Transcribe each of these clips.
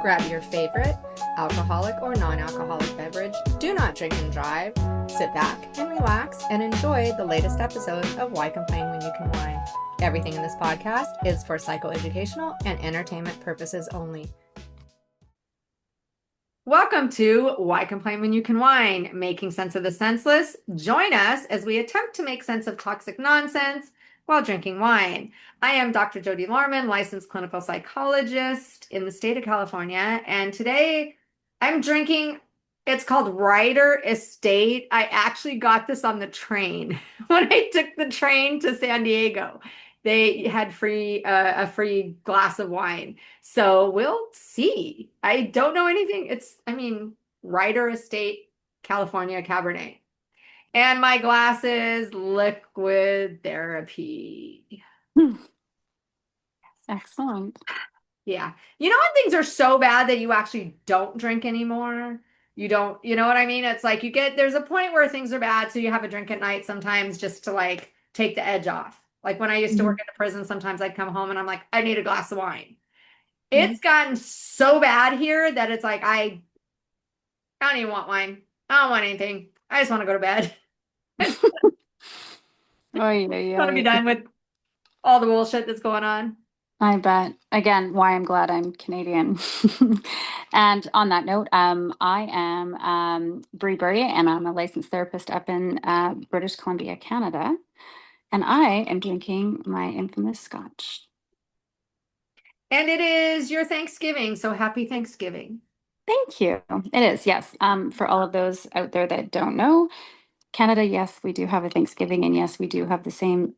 Grab your favorite alcoholic or non-alcoholic beverage. Do not drink and drive. Sit back and relax and enjoy the latest episode of Why Complain When You Can Whine. Everything in this podcast is for psychoeducational and entertainment purposes only. Welcome to Why Complain When You Can Whine, making sense of the senseless. Join us as we attempt to make sense of toxic nonsense while drinking wine. I am Dr. Jody Lorman, licensed clinical psychologist in the state of California, and today I'm drinking, it's called Ryder Estate. I actually got this on the train when I took the train to San Diego. They had a free glass of wine. So we'll see. I don't know anything. Ryder Estate, California Cabernet. And my glass is liquid therapy. Excellent. Yeah. You know when things are so bad that you actually don't drink anymore? You don't, you know what I mean? It's like there's a point where things are bad, so you have a drink at night sometimes just to like take the edge off. Like when I used to work in a prison, sometimes I'd come home and I'm like, I need a glass of wine. It's gotten so bad here that it's like, I don't even want wine. I don't want anything. I just want to go to bed. Oh, yeah. Want to be done with all the bullshit that's going on. I bet. Again, why I'm glad I'm Canadian. And on that note, I am Bree Burry, and I'm a licensed therapist up in British Columbia, Canada. And I am drinking my infamous scotch. And it is your Thanksgiving, so happy Thanksgiving. Thank you. It is, yes. For all of those out there that don't know, Canada, yes, we do have a Thanksgiving, and yes, we do have the same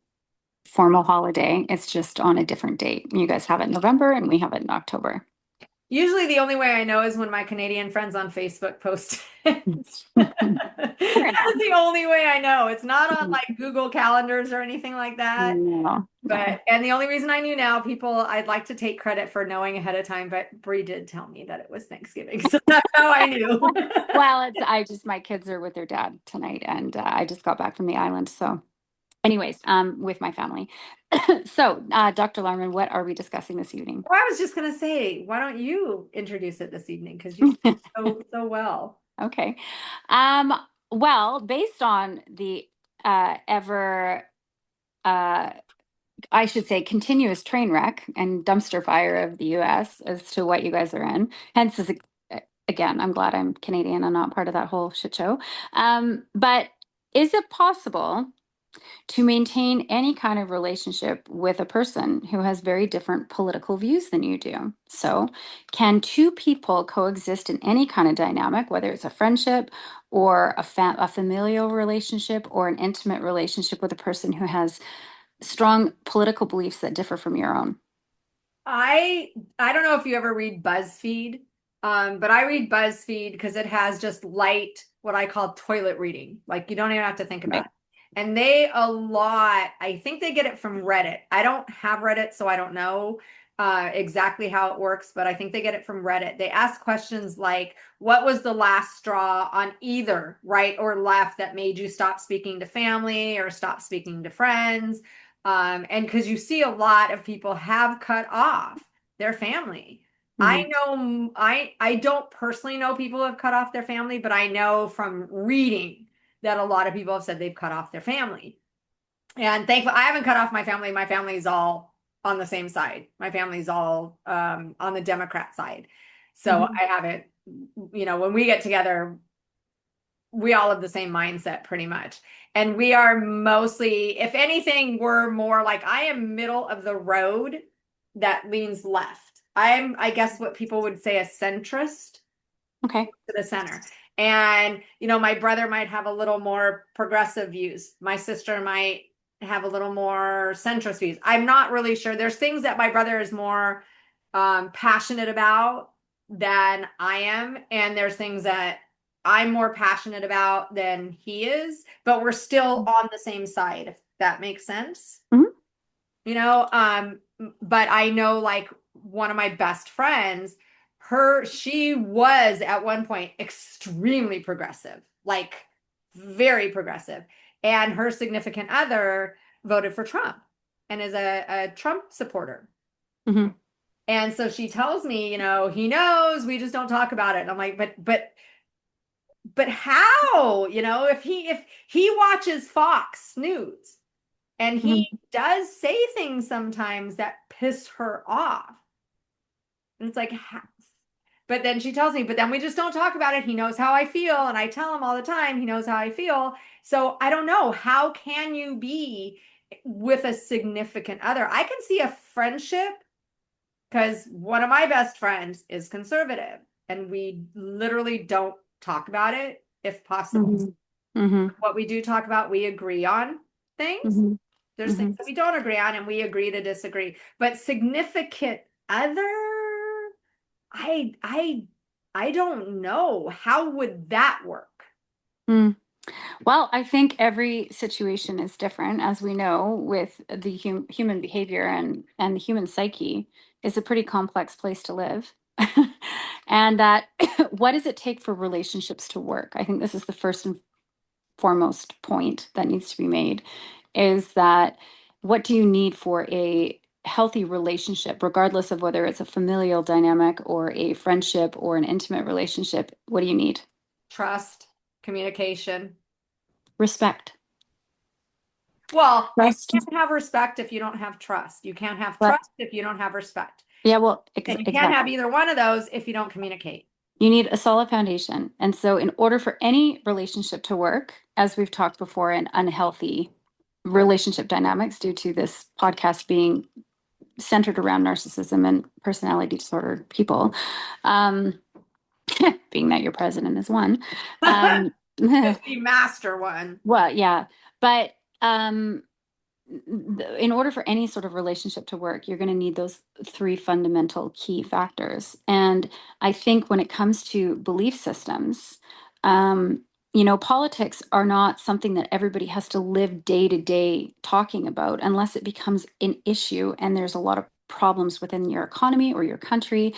formal holiday. It's just on a different date. You guys have it in November and we have it in October. Usually the only way I know is when my Canadian friends on Facebook post it. That's the only way I know. It's not on like Google calendars or anything like that. No. And the only reason I knew now, I'd like to take credit for knowing ahead of time, but Bree did tell me that it was Thanksgiving. So that's how I knew. Well, my kids are with their dad tonight, and I just got back from the island. So anyways, with my family. So, Dr. Larman, what are we discussing this evening? Well, I was just going to say, why don't you introduce it this evening? Because you speak so well. Okay. Well, based on the ever, I should say, continuous train wreck and dumpster fire of the US as to what you guys are in, hence, again, I'm glad I'm Canadian and not part of that whole shit show. But is it possible to maintain any kind of relationship with a person who has very different political views than you do? So, can two people coexist in any kind of dynamic, whether it's a friendship or a familial relationship or an intimate relationship with a person who has strong political beliefs that differ from your own? I don't know if you ever read BuzzFeed, but I read BuzzFeed because it has just light, what I call toilet reading. Like you don't even have to think about it. And I think they get it from Reddit. I don't have Reddit, so I don't know exactly how it works, but I think they get it from Reddit. They ask questions like, what was the last straw on either right or left that made you stop speaking to family or stop speaking to friends? And because you see a lot of people have cut off their family. I know I don't personally know people who have cut off their family, but I know from reading that a lot of people have said they've cut off their family. And thankfully, I haven't cut off my family. My family's all on the same side. My family's all on the Democrat side. So I haven't, when we get together, we all have the same mindset pretty much. And we are mostly, if anything, we're more like I am middle of the road that leans left. I guess what people would say a centrist. Okay. To the center. And, my brother might have a little more progressive views. My sister might have a little more centrist views. I'm not really sure. There's things that my brother is more passionate about than I am. And there's things that I'm more passionate about than he is, but we're still on the same side, if that makes sense. But I know like one of my best friends, she was at one point extremely progressive, like very progressive. And her significant other voted for Trump and is a Trump supporter. And so she tells me, he knows, we just don't talk about it. And I'm like, but how? If he watches Fox News and he Mhm. does say things sometimes that piss her off. And it's like, but then she tells me, but then we just don't talk about it. He knows how I feel. And I tell him all the time, he knows how I feel. So I don't know. How can you be with a significant other? I can see a friendship because one of my best friends is conservative and we literally don't talk about it if possible. Mhm. Mhm. What we do talk about, we agree on things. Mhm. There's things Mhm. that we don't agree on and we agree to disagree. But significant other, I I I don't know. How would that work? Mm. Well, I think every situation is different, as we know, with the human behavior and the human psyche is a pretty complex place to live. And that, what does it take for relationships to work? I think this is the first and foremost point that needs to be made, is that what do you need for a healthy relationship, regardless of whether it's a familial dynamic or a friendship or an intimate relationship? What do you need? Trust, communication. Respect. Well, you Trust. can't have respect if you don't have trust. You can't have But trust if you don't have respect. yeah, well, And you can't have exactly. either one of those if you don't communicate. You need a solid foundation. And so, in order for any relationship to work, as we've talked before, in unhealthy relationship dynamics, due to this podcast being centered around narcissism and personality disordered people, um, being that your president is one. Um, Is the master one. well, yeah. But in order for any sort of relationship to work, you're going to need those three fundamental key factors. And I think when it comes to belief systems, politics are not something that everybody has to live day to day talking about unless it becomes an issue and there's a lot of problems within your economy or your country.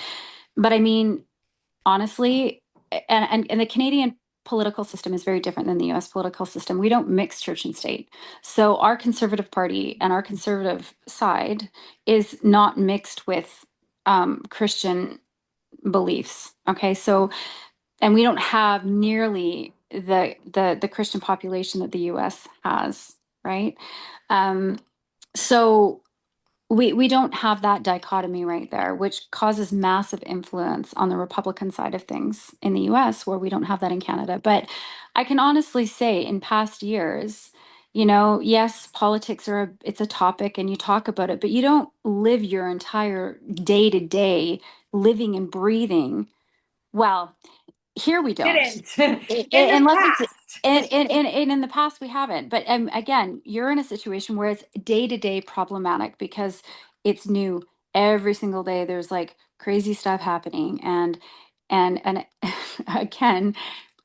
But I mean, honestly, and the Canadian political system is very different than the US political system. We don't mix church and state. So our conservative party and our conservative side is not mixed with Christian beliefs. Okay. So, and we don't have nearly the Christian population that the US has, right? Um, so we don't have that dichotomy right there, which causes massive influence on the Republican side of things in the US, where we don't have that in Canada. But I can honestly say in past years, yes, politics it's a topic and you talk about it, but you don't live your entire day to day living and breathing. Well, here we don't. Didn't in the Unless it's past. in the past we haven't. But again, you're in a situation where it's day to day problematic because it's new every single day. There's like crazy stuff happening, and again,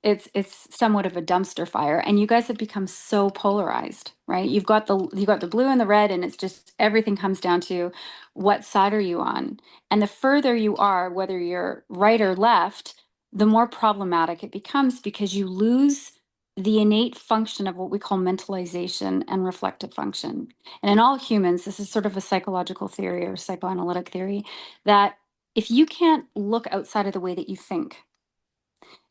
it's somewhat of a dumpster fire. And you guys have become so polarized, right? You've got the blue and the red, and it's just everything comes down to what side are you on. And the further you are, whether you're right or left, the more problematic it becomes because you lose the innate function of what we call mentalization and reflective function. And in all humans, this is sort of a psychological theory or psychoanalytic theory that if you can't look outside of the way that you think,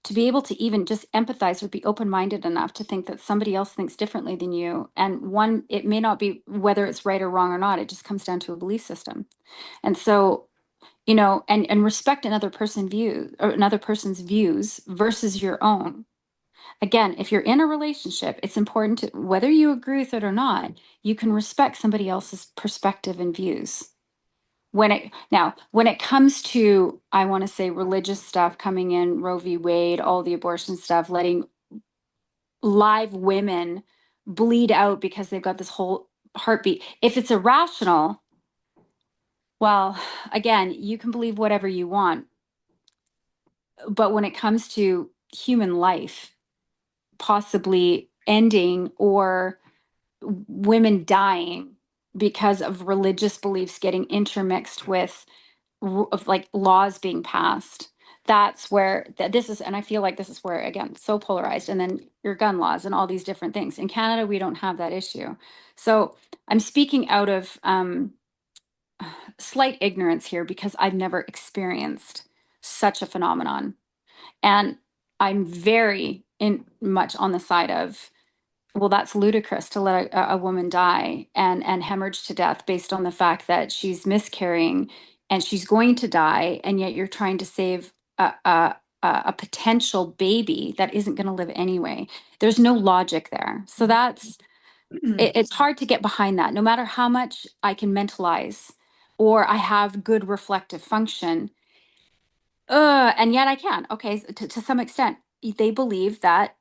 to be able to even just empathize or be open-minded enough to think that somebody else thinks differently than you, and one, it may not be whether it's right or wrong or not, it just comes down to a belief system. And so and respect another person's views versus your own. Again, if you're in a relationship, it's important to, whether you agree with it or not, you can respect somebody else's perspective and views. When it comes to, I want to say, religious stuff coming in, Roe v. Wade, all the abortion stuff, letting live women bleed out because they've got this whole heartbeat. If it's irrational, well, again, you can believe whatever you want. But when it comes to human life possibly ending or women dying because of religious beliefs getting intermixed with of like laws being passed, that's where this is, and I feel like this is where, again, so polarized. And then your gun laws and all these different things. In Canada we don't have that issue. So I'm speaking out of slight ignorance here because I've never experienced such a phenomenon. And I'm very in much on the side of, well, that's ludicrous to let a woman die and hemorrhage to death based on the fact that she's miscarrying and she's going to die, and yet you're trying to save a potential baby that isn't going to live anyway. There's no logic there. So that's it's hard to get behind that. No matter how much I can mentalize or I have good reflective function, and yet I can. Okay, to some extent, they believe that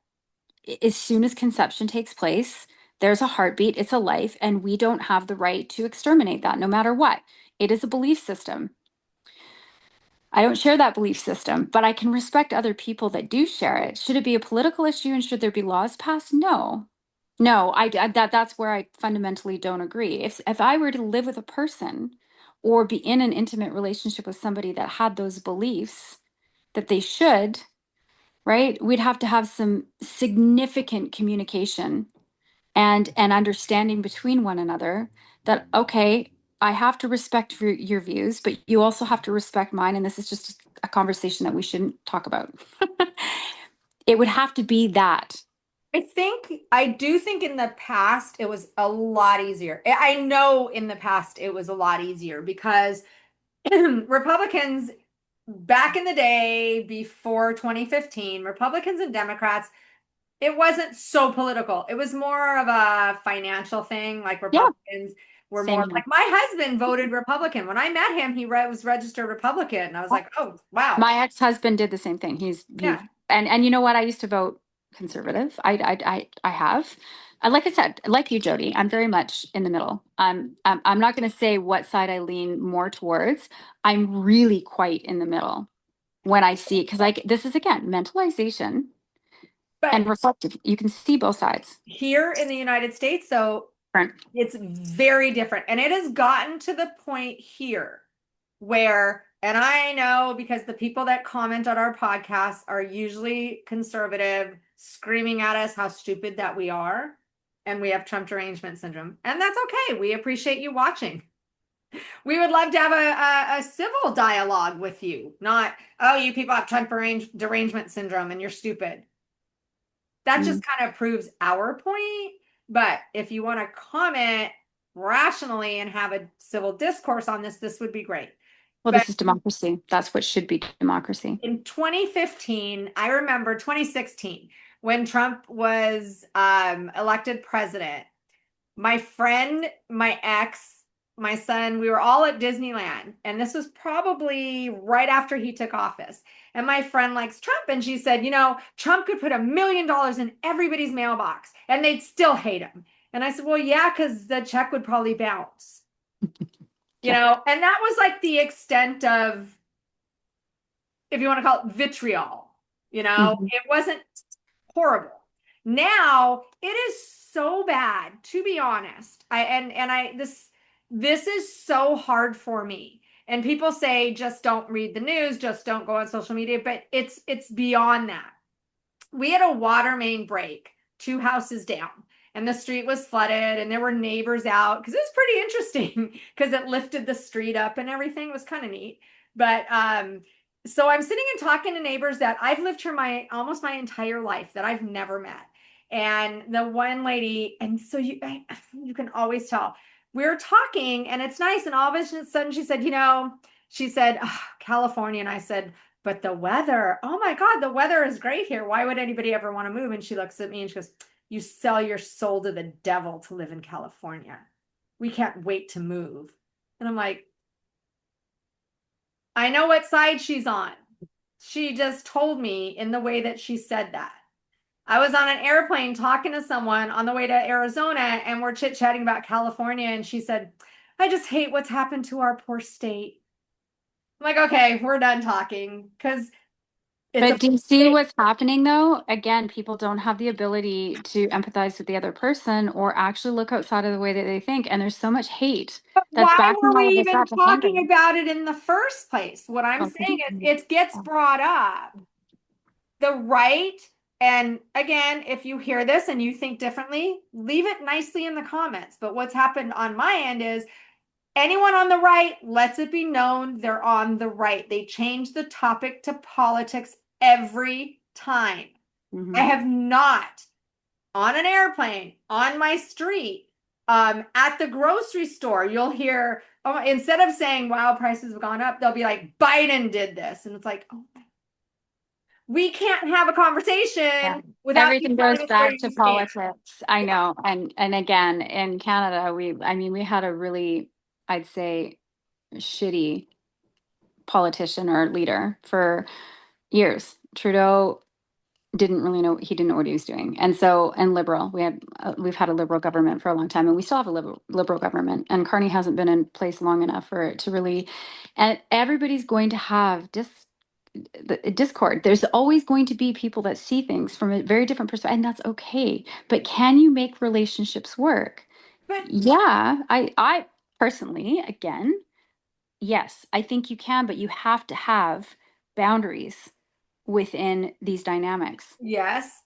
as soon as conception takes place, there's a heartbeat, it's a life, and we don't have the right to exterminate that no matter what. It is a belief system. I don't share that belief system, but I can respect other people that do share it. Should it be a political issue and should there be laws passed? No. No, that's where I fundamentally don't agree. If I were to live with a person or be in an intimate relationship with somebody that had those beliefs that they should, right? We'd have to have some significant communication and understanding between one another that, okay, I have to respect your views, but you also have to respect mine, and this is just a conversation that we shouldn't talk about. It would have to be that. I do think in the past it was a lot easier. I know in the past it was a lot easier because Republicans back in the day before 2015, Republicans and Democrats, it wasn't so political. It was more of a financial thing. Like Yeah, Republicans were same more here. like my husband voted Republican. When I met him, was registered Republican. And I was like, oh, wow. My ex-husband did the same thing. Yeah. And you know what? I used to vote conservative. I have. Like I said, like you, Jody, I'm very much in the middle. I'm not going to say what side I lean more towards. I'm really quite in the middle when I see it because this is again mentalization But and reflective. You can see both sides. here in the United States, so Right. it's very different. And it has gotten to the point here where, and I know because the people that comment on our podcast are usually conservative, screaming at us how stupid that we are. And we have Trump derangement syndrome. And that's okay. We appreciate you watching. We would love to have a civil dialogue with you, not, oh, you people have Trump derangement syndrome and you're stupid. That Mm. just kind of proves our point. But if you want to comment rationally and have a civil discourse on this, this would be great. Well, But this is democracy. That's what should be democracy. in 2015, I remember 2016 when Trump was elected president. My friend, my ex, my son, we were all at Disneyland. And this was probably right after he took office. And my friend likes Trump. And she said, Trump could put $1 million in everybody's mailbox and they'd still hate him. And I said, well, yeah, because the check would probably bounce, Yeah. and that was like the extent of, if you want to call it vitriol, Mhm. it wasn't horrible. Now it is so bad, to be honest. This is so hard for me. And people say just don't read the news, just don't go on social media, but it's beyond that. We had a water main break 2 houses down, and the street was flooded, and there were neighbors out because it was pretty interesting because it lifted the street up and everything. It was kind of neat. But so I'm sitting and talking to neighbors that I've lived here my almost my entire life that I've never met. And the one lady, and so you can always tell we were talking, and it's nice, and all of a sudden she said, "Oh, California," and I said, but the weather, oh my God, the weather is great here. Why would anybody ever want to move? And she looks at me and she goes, you sell your soul to the devil to live in California. We can't wait to move. And I'm like, I know what side she's on. She just told me in the way that she said that. I was on an airplane talking to someone on the way to Arizona, and we're chit-chatting about California. And she said, I just hate what's happened to our poor state. I'm like, okay, we're done talking because it's a But do you see what's happening though? Again, people don't have the ability to empathize with the other person or actually look outside of the way that they think. And there's so much hate that's why backing were we all of this even up behind talking them. about it in the first place? What I'm Oh, saying is it gets brought up. The right, and again, if you hear this and you think differently, leave it nicely in the comments. But what's happened on my end is anyone on the right lets it be known they're on the right. They change the topic to politics every time. I Hmm. have not on an airplane, on my street, at the grocery store, you'll hear, oh, instead of saying, wow, prices have gone up, they'll be like, Biden did this. And it's like, oh, we can't have a Yeah. conversation without you Everything telling goes us where back you to stand. politics. I Yeah. know. And again, in Canada, I mean, we had a really, I'd say, shitty politician or leader for years. Trudeau didn't really know, he didn't know what he was doing. And so, and liberal, we've had a liberal government for a long time, and we still have a liberal government, and Carney hasn't been in place long enough for it to really, and everybody's going to have the discord. There's always going to be people that see things from a very different perspective, and that's okay. But can you make relationships work? But Yeah, I personally, again, yes, I think you can, but you have to have boundaries within these dynamics. yes,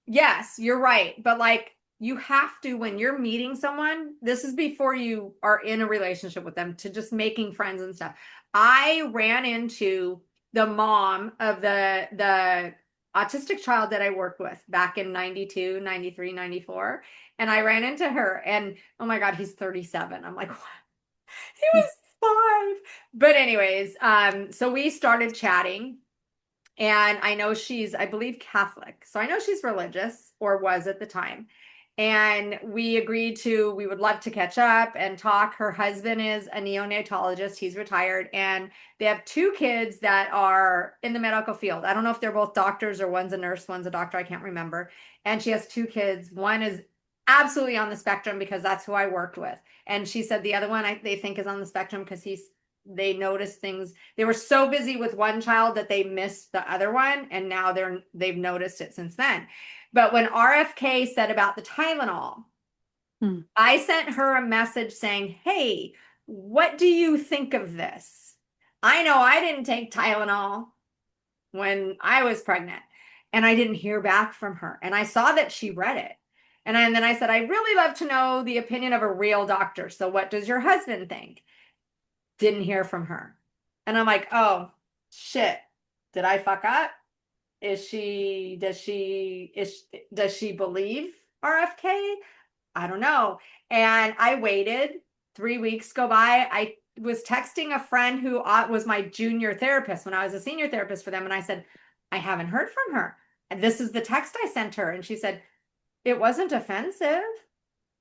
yes, you're right. But like, you have to, when you're meeting someone, this is before you are in a relationship with them, to just making friends and stuff. I ran into the mom of the autistic child that I worked with back in 92, 93, 94, and I ran into her, and oh my God, he's 37. I'm like, what? He was 5. But anyways, so we started chatting, and I know she's, I believe, Catholic. So I know she's religious, or was at the time. And we agreed to, we would love to catch up and talk. Her husband is a neonatologist. He's retired. And they have 2 kids that are in the medical field. I don't know if they're both doctors, or one's a nurse, one's a doctor. I can't remember. And she has 2 kids. One is absolutely on the spectrum, because that's who I worked with. And she said the other one, they think, is on the spectrum because they noticed things. They were so busy with one child that they missed the other one, and now they've noticed it since then. But when RFK said about the Tylenol, Hmm. I sent her a message saying, hey, what do you think of this? I know I didn't take Tylenol when I was pregnant, and I didn't hear back from her. And I saw that she read it. And then I said, I'd really love to know the opinion of a real doctor. So what does your husband think? Didn't hear from her. And I'm like, oh shit. Did I fuck up? Does she believe RFK? I don't know. And I waited. 3 weeks go by. I was texting a friend who was my junior therapist when I was a senior therapist for them. And I said, I haven't heard from her. And this is the text I sent her. And she said, it wasn't offensive.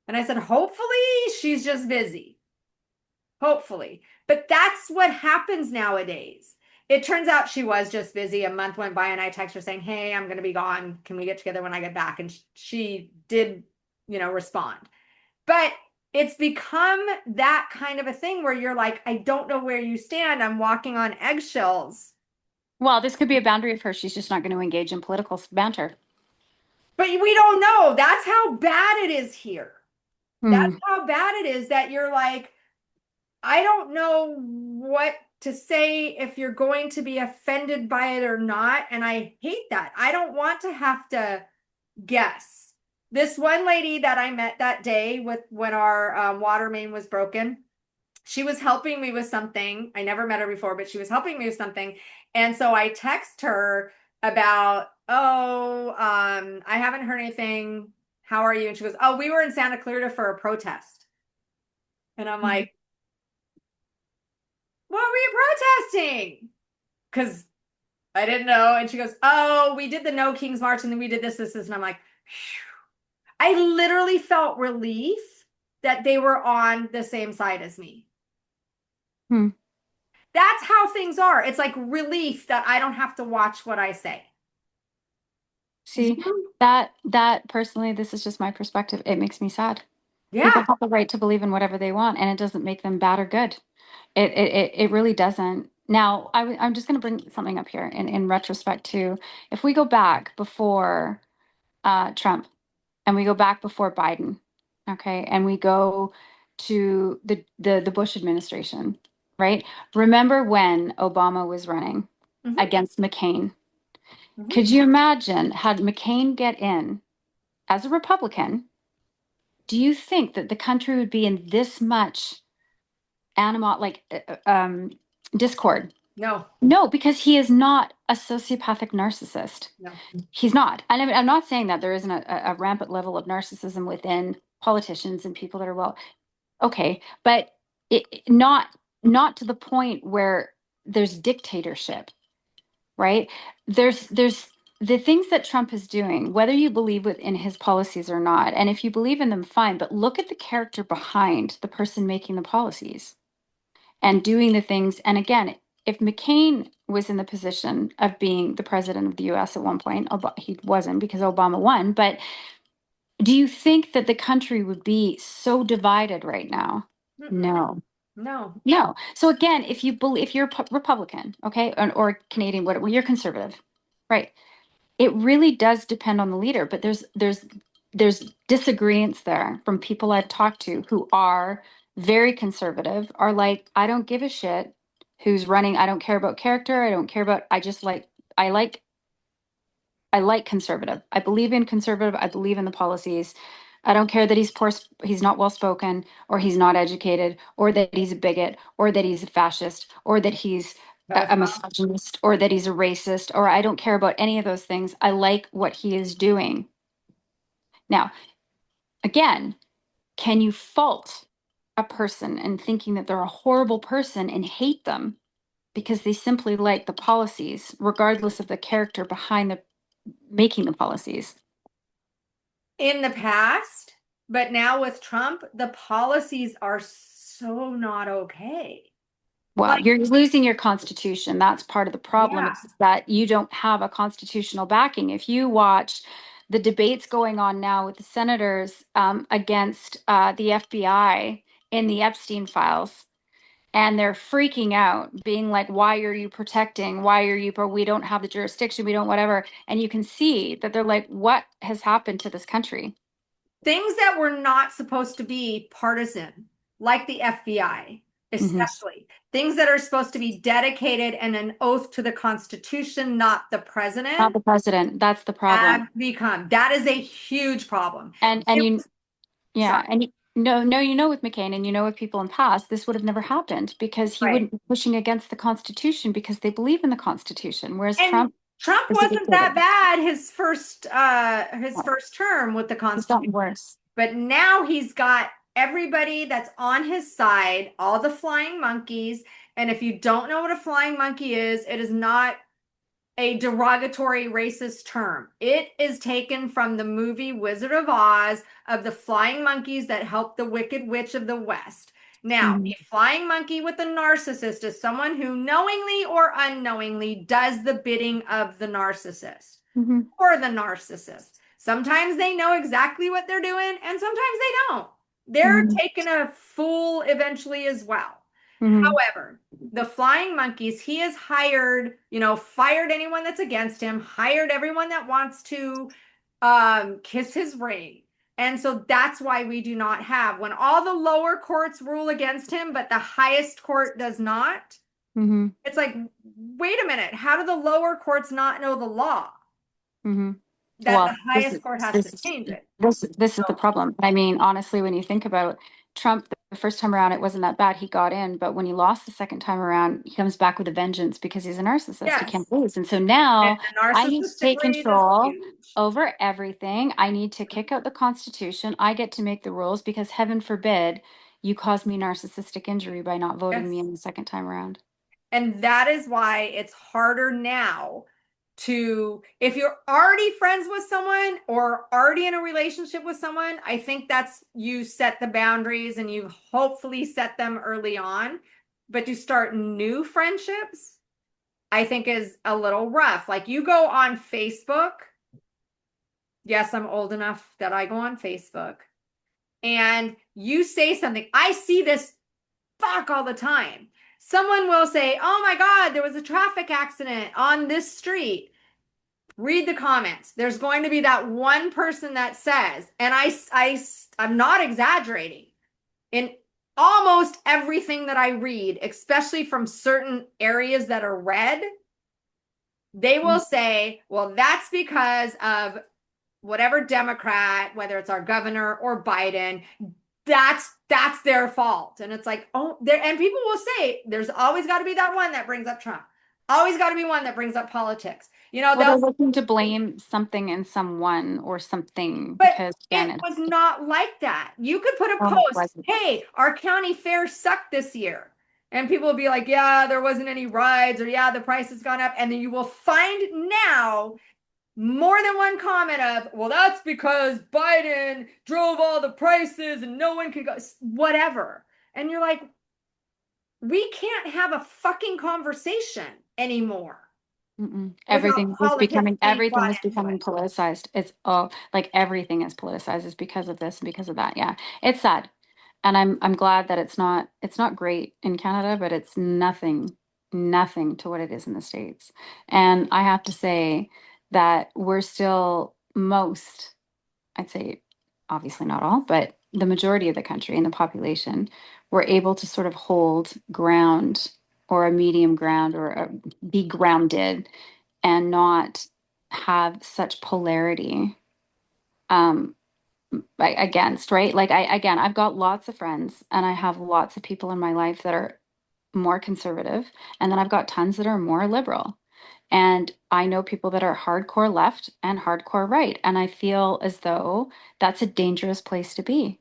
And I said, hopefully she's just busy. Hopefully. But that's what happens nowadays. It turns out she was just busy. A month went by, and I text her saying, hey, I'm going to be gone. Can we get together when I get back? And she did, respond. But it's become that kind of a thing where you're like, I don't know where you stand. I'm walking on eggshells. Well, this could be a boundary of hers. She's just not going to engage in political banter. But we don't know. That's how bad it is here. That's Hmm. how bad it is, that you're like, I don't know what to say, if you're going to be offended by it or not. And I hate that. I don't want to have to guess. This one lady that I met that day, with when our water main was broken, she was helping me with something. I never met her before, but she was helping me with something. And so I text her about, oh, I haven't heard anything. How are you? And she goes, oh, we were in Santa Clarita for a protest. And I'm like, what were you protesting? Because I didn't know. And she goes, oh, we did the No Kings March, and then we did this. And I'm like, phew. I literally felt relief that they were on the same side as me. Hmm. That's how things are. It's like relief that I don't have to watch what I say. See, that personally, this is just my perspective. It makes me sad. People Yeah. have the right to believe in whatever they want, and it doesn't make them bad or good. It really doesn't. Now, I'm just going to bring something up here in retrospect too. If we go back before Trump, and we go back before Biden, okay, and we go to the Bush administration, right? Remember when Obama was running Hmm. against McCain? Hmm. Could you imagine had McCain get in as a Republican? Do you think that the country would be in this much discord. No, No, because he is not a sociopathic narcissist. no. He's not. And I'm not saying that there isn't a rampant level of narcissism within politicians and people that are well, okay, but not to the point where there's dictatorship, right? There's the things that Trump is doing, whether you believe in his policies or not, and if you believe in them, fine, but look at the character behind the person making the policies and doing the things. And again, if McCain was in the position of being the president of the US at one point, he wasn't because Obama won, but do you think that the country would be so divided right now? Mm-mm. No. No. No. So again, if you believe, if you're a Republican, okay, or Canadian, whatever, you're conservative, right? It really does depend on the leader, but there's disagreements there from people I've talked to who are very conservative, are like, I don't give a shit who's running. I don't care about character. I don't care about, I like I like conservative. I believe in conservative. I believe in the policies. I don't care that he's poor, he's not well spoken, or he's not educated, or that he's a bigot, or that he's a fascist, or that he's a Pedophile. misogynist, or that he's a racist, or I don't care about any of those things. I like what he is doing. Now, again, can you fault a person and thinking that they're a horrible person and hate them because they simply like the policies, regardless of the character behind the making the policies? In the past, but now with Trump, the policies are so not okay. Well, Like, you're losing your constitution. That's part of the problem yeah, is that you don't have a constitutional backing. If you watch the debates going on now with the senators against the FBI in the Epstein files, and they're freaking out, being like, why are you protecting? Why are you, but we don't have the jurisdiction, we don't whatever. And you can see that they're like, what has happened to this country? things that were not supposed to be partisan, like the FBI, Hmm. especially things that are supposed to be dedicated and an oath to the Constitution, not the Not president, the president. That's the problem. have become that is a huge problem. And It you was, sorry, Yeah, and no, with McCain, and with people in past, this would have never happened because he right. wouldn't be pushing against the Constitution because they believe in the Constitution, whereas And Trump Trump is a wasn't dictator. that bad his No, first term with the he's Constitution. gotten worse. But now he's got everybody that's on his side, all the flying monkeys. And if you don't know what a flying monkey is, it is not a derogatory racist term. It is taken from the movie Wizard of Oz of the flying monkeys that helped the Wicked Witch of the West. Now, Hmm. a flying monkey with a narcissist is someone who knowingly or unknowingly does the bidding of the narcissist Hmm. or the narcissist. Sometimes they know exactly what they're doing, and sometimes they don't. They're Hmm. taking a fool eventually as well. Hmm. However, the flying monkeys, he has hired, fired anyone that's against him, hired everyone that wants to kiss his ring. And so that's why we do not have, when all the lower courts rule against him, but the highest court does not, Hmm. it's like, wait a minute, how do the lower courts not know the law? Hmm. That the Well, highest court has to change it. this is the So, problem. I mean, honestly, when you think about Trump, the first time around, it wasn't that bad. He got in, but when he lost the second time around, he comes back with a vengeance because he's a narcissist. He can't yes. lose, and so And now the I need to narcissistic take rate is control huge. over everything. I need to kick out the Constitution. I get to make the rules because heaven forbid you cause me narcissistic injury by not voting me Yes. in the second time around. And that is why it's harder now to, if you're already friends with someone or already in a relationship with someone, I think that's you set the boundaries and you hopefully set them early on. But to start new friendships, I think is a little rough. Like you go on Facebook. Yes, I'm old enough that I go on Facebook and you say something. I see this fuck all the time. Someone will say, "Oh my God, there was a traffic accident on this street." Read the comments. There's going to be that one person that says, and I'm not exaggerating. In almost everything that I read, especially from certain areas that are red, they will say, "Well, that's because of whatever Democrat, whether it's our governor or Biden, that's their fault. And it's like, oh, there, and people will say there's always got to be that one that brings up Trump. Always got to be one that brings up politics. You know, Well, they're they'll, looking to blame something and someone or something but because again, it it was not like that. You could put a post, wasn't. hey, our county fair sucked this year. And people will be like, yeah, there wasn't any rides, or yeah, the price has gone up. And then you will find now more than one comment of, well, that's because Biden drove all the prices and no one could go, whatever. And you're like, we can't have a fucking conversation anymore without politics being Everything brought is into it. becoming politicized. It's all like everything is politicized. It's because of this and because of that. Yeah. It's sad. And I'm glad that it's not great in Canada, but it's nothing to what it is in the States. And I have to say that we're still I'd say obviously not all, but the majority of the country and the population were able to sort of hold ground or a medium ground or be grounded and not have such polarity um against, right? Like again, I've got lots of friends and I have lots of people in my life that are more conservative, and then I've got tons that are more liberal. And I know people that are hardcore left and hardcore right, and I feel as though that's a dangerous place to be.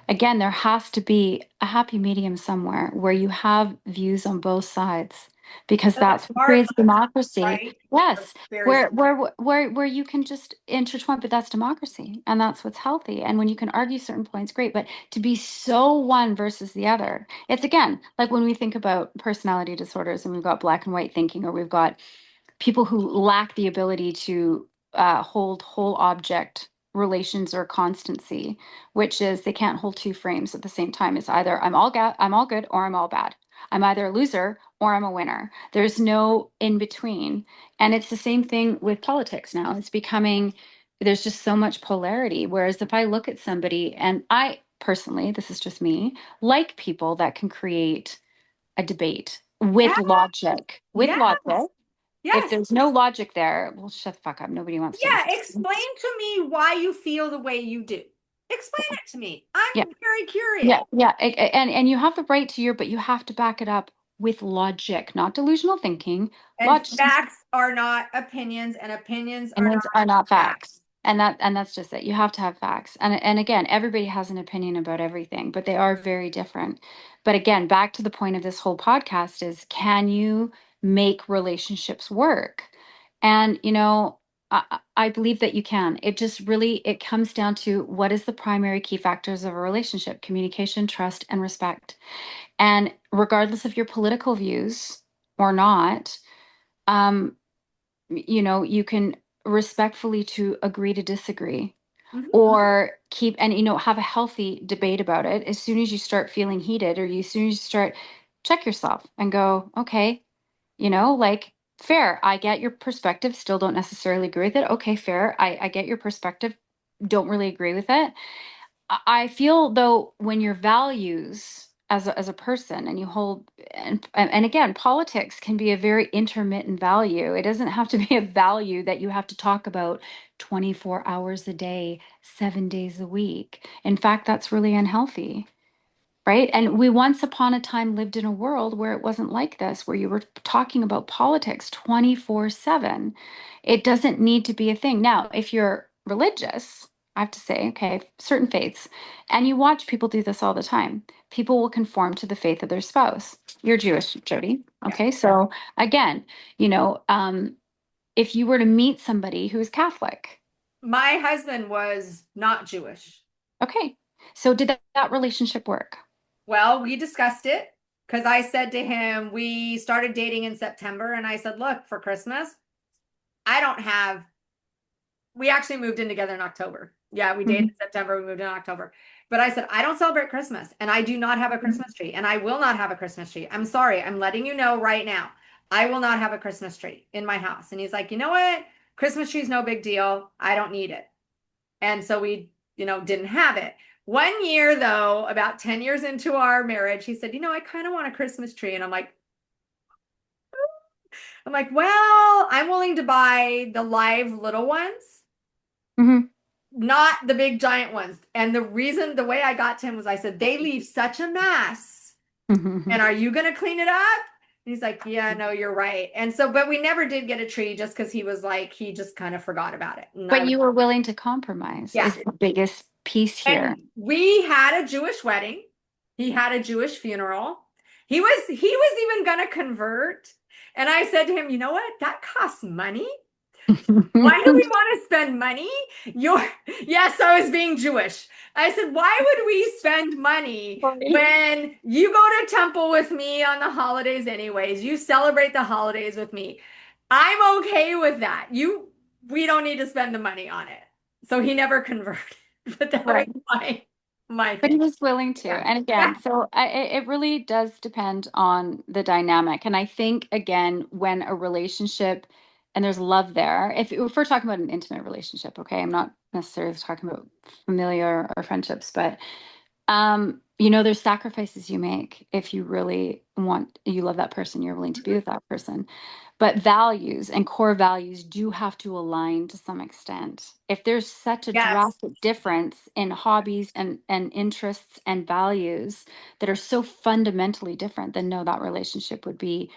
Again, there has to be a happy medium somewhere where you have views on both sides because And the that's what smart creates ones, democracy. right? Are Yes, very smart. where you can just intertwine, but that's democracy and that's what's healthy. And when you can argue certain points, great. But to be so one versus the other, it's again like when we think about personality disorders and we've got black and white thinking, or we've got people who lack the ability to hold whole object relations or constancy, which is they can't hold two frames at the same time. It's either I'm all good or I'm all bad. I'm either a loser or I'm a winner. There's no in between. And it's the same thing with politics now. It's becoming there's just so much polarity. Whereas if I look at somebody, and I personally, this is just me, like people that can create a debate Yeah, with yes, logic. If yes. there's no logic there, well, shut the fuck up. Nobody wants to Yeah, listen to me. explain to me why you feel the way you do. Explain it to me. I'm Yeah, very curious. yeah. And you have the right to but you have to back it up with logic, not delusional thinking. And Logic. facts are not opinions, and opinions are not Opinions are not facts. facts. And that's just it. You have to have facts. And again, everybody has an opinion about everything, but they are very different. But again, back to the point of this whole podcast is can you make relationships work? And I believe that you can. It just really it comes down to what is the primary key factors of a relationship: communication, trust, and respect. And regardless of your political views or not, um, you can respectfully to agree to disagree Mhm. or keep and have a healthy debate about it. As soon as you start feeling heated, or as soon as you start, check yourself and go, okay, like fair, I get your perspective, still don't necessarily agree with it. Okay, fair, I get your perspective, don't really agree with it. I feel though when your values as a person and you hold and again, politics can be a very intermittent value. It doesn't have to be a value that you have to talk about 24 hours a day, 7 days a week. In fact, that's really unhealthy. Right. And we once upon a time lived in a world where it wasn't like this, where you were talking about politics 24/7. It doesn't need to be a thing. Now, if you're religious, I have to say, okay, certain faiths, and you watch people do this all the time, people will conform to the faith of their spouse. You're Jewish, Jody. Yeah. Okay. So again, if you were to meet somebody who is Catholic, My husband was not Jewish. okay. So did that relationship work? Well, we discussed it because I said to him, we started dating in September, and I said, look, for Christmas, I don't have, we actually moved in together in October. Yeah, we dated Mhm. in September, we moved in October. But I said, I don't celebrate Christmas, and I do not have a Christmas tree, and I will not have a Christmas tree. I'm sorry, I'm letting you know right now. I will not have a Christmas tree in my house. And he's like, you know what? Christmas tree is no big deal. I don't need it. And so we, didn't have it. One year, though, about 10 years into our marriage, he said, I kind of want a Christmas tree. And I'm like, well, I'm willing to buy the live little ones. Mhm. not the big giant ones. And the reason, the way I got to him was I said, they leave such a mess. And are you going to clean it up? And he's like, yeah, no, you're right. And so, but we never did get a tree just because he was like, he just kind of forgot about it. And I But was, you were willing to compromise yeah. is the biggest piece here. And we had a Jewish wedding. He had a Jewish funeral. He was even going to convert. And I said to him, you know what? That costs money. Why do we want to spend money? You're, yes, I was being Jewish. I said, why would we spend money Sorry. when you go to temple with me on the holidays anyways? You celebrate the holidays with me. I'm okay with that. We don't need to spend the money on it. So he never converted. But that was Right. my But he thing. was willing to. Yeah. And Yeah. again, so it really does depend on the dynamic. And I think, again, when a relationship and there's love there, if we're talking about an intimate relationship, okay, I'm not necessarily talking about familiar or friendships, but there's sacrifices you make if you really you love that person, you're willing to be with that person. But values and core values do have to align to some extent. If there's such a Yes. drastic difference in hobbies and interests and values that are so fundamentally different, then no, that relationship would be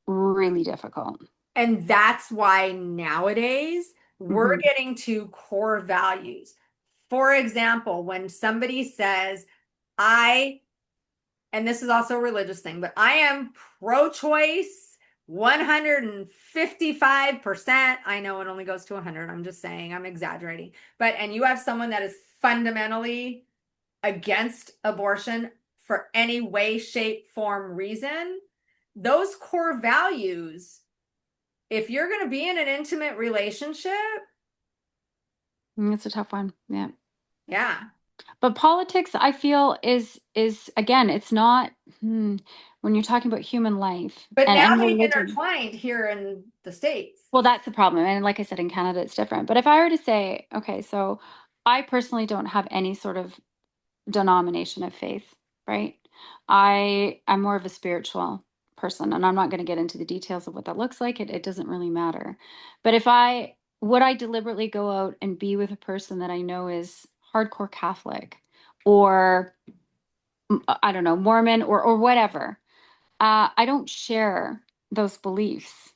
really difficult. And that's why nowadays we're Hmm. getting to core values. For example, when somebody says, I, and this is also a religious thing, but I am pro-choice 155%. I know it only goes to 100. I'm just saying, I'm exaggerating. And you have someone that is fundamentally against abortion for any way, shape, form, reason, those core values, if you're going to be in an intimate relationship, It's a tough one. Yeah. yeah. But politics, I feel, is again, it's not when you're talking about human life But now and being religion. intertwined here in the States. Well, that's the problem. And like I said, in Canada, it's different. But if I were to say, okay, so I personally don't have any sort of denomination of faith, right? I'm more of a spiritual person, and I'm not going to get into the details of what that looks like. It doesn't really matter. But if I would I deliberately go out and be with a person that I know is hardcore Catholic or I don't know, Mormon or whatever. I don't share those beliefs.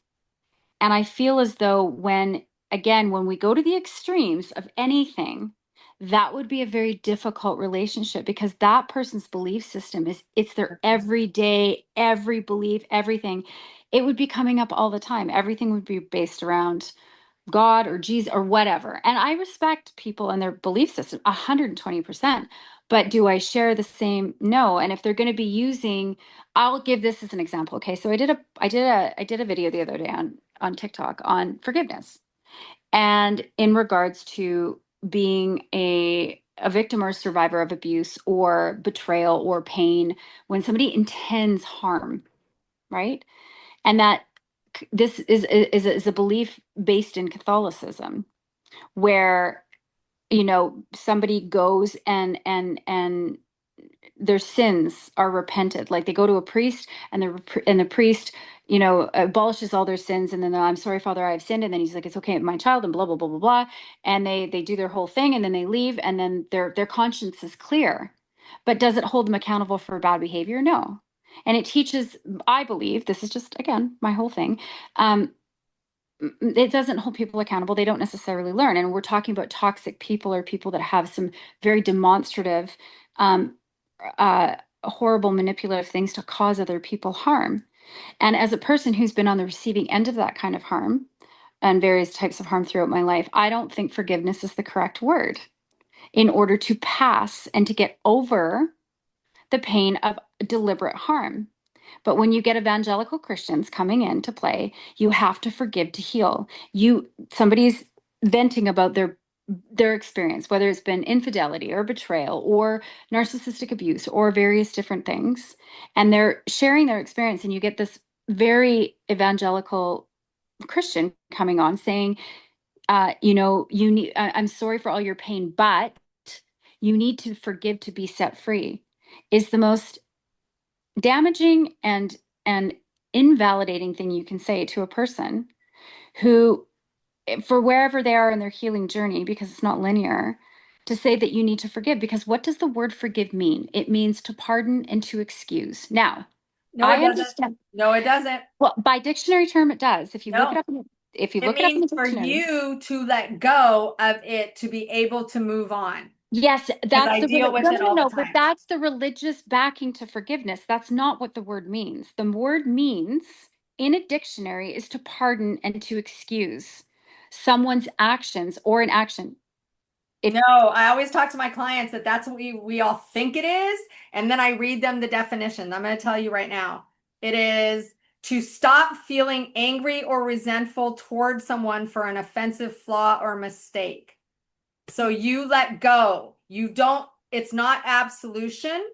And I feel as though when we go to the extremes of anything, that would be a very difficult relationship because that person's belief system it's their everyday, every belief, everything. It would be coming up all the time. Everything would be based around God or Jesus or whatever. And I respect people and their belief system 120%. But do I share the same? No. And if they're going to be using, I'll give this as an example. Okay. So I did a video the other day on TikTok on forgiveness. And in regards to being a victim or a survivor of abuse or betrayal or pain, when somebody intends harm, right? And that this is a belief based in Catholicism where somebody goes and their sins are repented, like they go to a priest and the priest abolishes all their sins, and then they're, I'm sorry, Father, I have sinned, and then he's like, it's okay, my child, and blah blah blah blah blah, and they do their whole thing, and then they leave, and then their conscience is clear. But does it hold them accountable for bad behavior? No. And it teaches, I believe, this is just again my whole thing, um, it doesn't hold people accountable. They don't necessarily learn. And we're talking about toxic people or people that have some very demonstrative, um, horrible, manipulative things to cause other people harm. And as a person who's been on the receiving end of that kind of harm and various types of harm throughout my life, I don't think forgiveness is the correct word in order to pass and to get over the pain of deliberate harm. But when you get evangelical Christians coming in to play, you have to forgive to heal. Somebody's venting about their experience, whether it's been infidelity or betrayal or narcissistic abuse or various different things, and they're sharing their experience, and you get this very evangelical Christian coming on saying, you need, I'm sorry for all your pain, but you need to forgive to be set free, is the most damaging and invalidating thing you can say to a person who for wherever they are in their healing journey, because it's not linear, to say that you need to forgive. Because what does the word forgive mean? It means to pardon and to excuse. Now, No, it I doesn't. understand. No, it doesn't. Well, by dictionary term, it does. If you look it No. up, if you It look it up in means the for dictionary. you to let go of it to be able to move on. Yes, Because that's I the deal with no, it no, no, all the no. But time. that's the religious backing to forgiveness. That's not what the word means. The word means in a dictionary is to pardon and to excuse someone's actions or an action. No, If I always talk to my clients that that's what we all think it is, and then I read them the definition. I'm going to tell you right now. It is to stop feeling angry or resentful toward someone for an offensive flaw or mistake. So you let go. You don't, it's not absolution.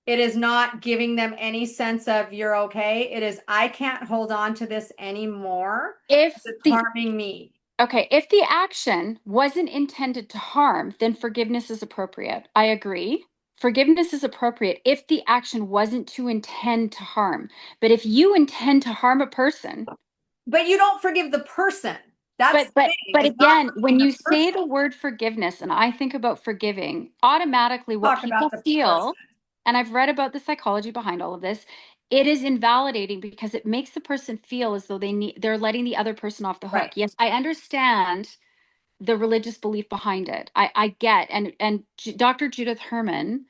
It is not giving them any sense of you're okay. It is, I can't hold on to this anymore. if It's the harming me. okay, if the action wasn't intended to harm, then forgiveness is appropriate. I agree. Forgiveness is appropriate if the action wasn't to intend to harm. But if you intend to harm a person, But you don't forgive the person. That's but the but thing. but It's not again, when forgiving the you say person. the word forgiveness and I think about forgiving, automatically what Talk people about the person. feel, and I've read about the psychology behind all of this, it is invalidating because it makes the person feel as though they're letting the other person off the hook. Right. Yes, I understand the religious belief behind it. I get, and Dr. Judith Herman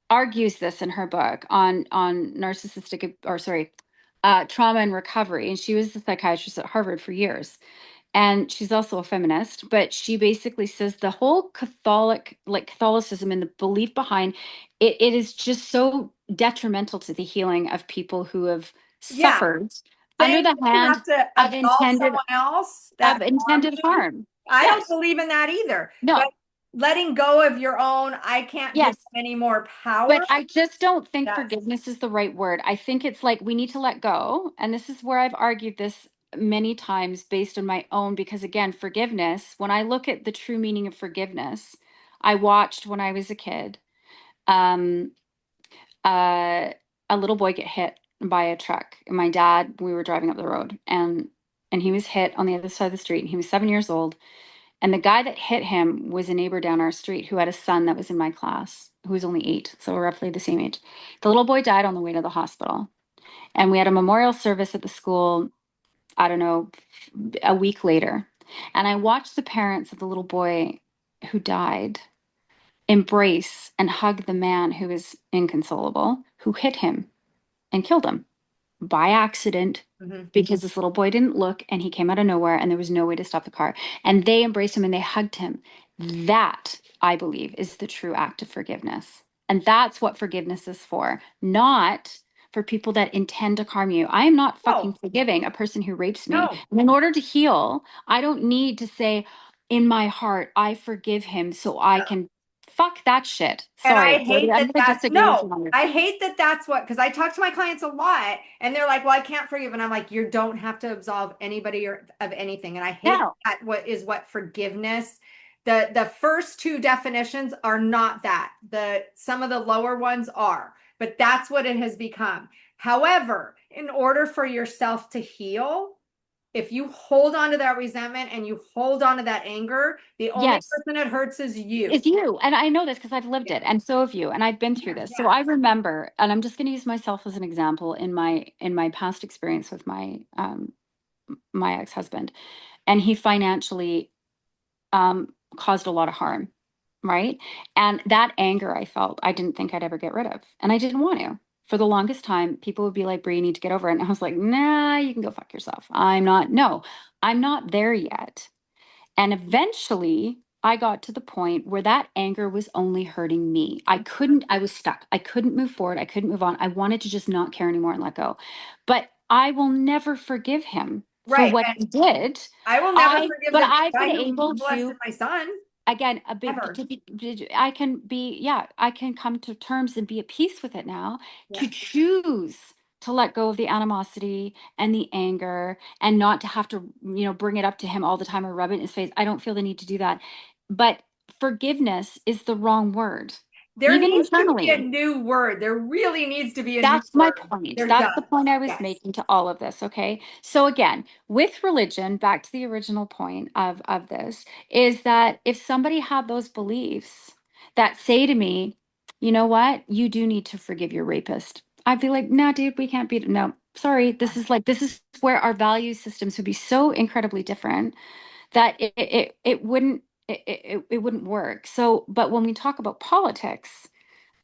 argues this in her book on narcissistic, or sorry, trauma and recovery, and she was a psychiatrist at Harvard for years, and she's also a feminist. But she basically says the whole Catholicism and the belief behind it, it is just so detrimental to the healing of people who have Yeah. suffered under Saying the that you hand have to of absolve intended someone else of that harmed intended you. harm. I don't Yes. believe in that either. But No. letting go of your own, I can't give Yes. them any more power. But I just don't think Yes. forgiveness is the right word. I think it's like we need to let go. And this is where I've argued this many times based on my own, because again, forgiveness, when I look at the true meaning of forgiveness, I watched when I was a kid, um, uh, a little boy get hit by a truck. And my dad, we were driving up the road and he was hit on the other side of the street and he was 7 years old. And the guy that hit him was a neighbor down our street who had a son that was in my class, who was only 8. So we're roughly the same age. The little boy died on the way to the hospital. And we had a memorial service at the school, I don't know, a week later. And I watched the parents of the little boy who died embrace and hug the man who was inconsolable, who hit him and killed him by accident Mhm. because this little boy didn't look and he came out of nowhere and there was no way to stop the car. And they embraced him and they hugged him. That, I believe, is the true act of forgiveness. And that's what forgiveness is for, not for people that intend to harm you. I am not fucking No, forgiving a person who rapes me. no. And in order to heal, I don't need to say, in my heart, I forgive him so I can fuck that shit. And I Sorry, Jody, hate I'm that going to that's disagree with you no, on this. I hate that that's what, because I talk to my clients a lot and they're like, well, I can't forgive. And I'm like, you don't have to absolve anybody or of anything. And I hate No. that what forgiveness. The first two definitions are not that. Some of the lower ones are, but that's what it has become. However, in order for yourself to heal, if you hold on to that resentment and you hold on to that anger, the only Yes. person it hurts is you. It's you. And I know this because I've lived Yeah. it. And so have you. And I've been through Yeah. this. So Yeah. I remember, and I'm just going to use myself as an example in my past experience with my ex-husband. And he financially caused a lot of harm, right? And that anger I felt, I didn't think I'd ever get rid of. And I didn't want to. For the longest time, people would be like, Brie, you need to get over it. And I was like, nah, you can go fuck yourself. No, I'm not there yet. And eventually, I got to the point where that anger was only hurting me. I was stuck. I couldn't move forward. I couldn't move on. I wanted to just not care anymore and let go. But I will never forgive him for Right. what he did. I will never forgive But the I've been guy who able molested to, my son again, a bit, ever. I can be, yeah, I can come to terms and be at peace with it now Yeah. to choose to let go of the animosity and the anger and not to have to, bring it up to him all the time or rub it in his face. I don't feel the need to do that. But forgiveness is the wrong word. There even needs to be a internally. new word. There really needs to be a new That's my word. point. There That's does. the point I was Yes. making to all of this. Okay. So again, with religion, back to the original point of this, is that if somebody had those beliefs that say to me, you know what, you do need to forgive your rapist, I'd be like, no, dude, we can't be, no, sorry. This is where our value systems would be so incredibly different that it wouldn't, it wouldn't work. So, but when we talk about politics,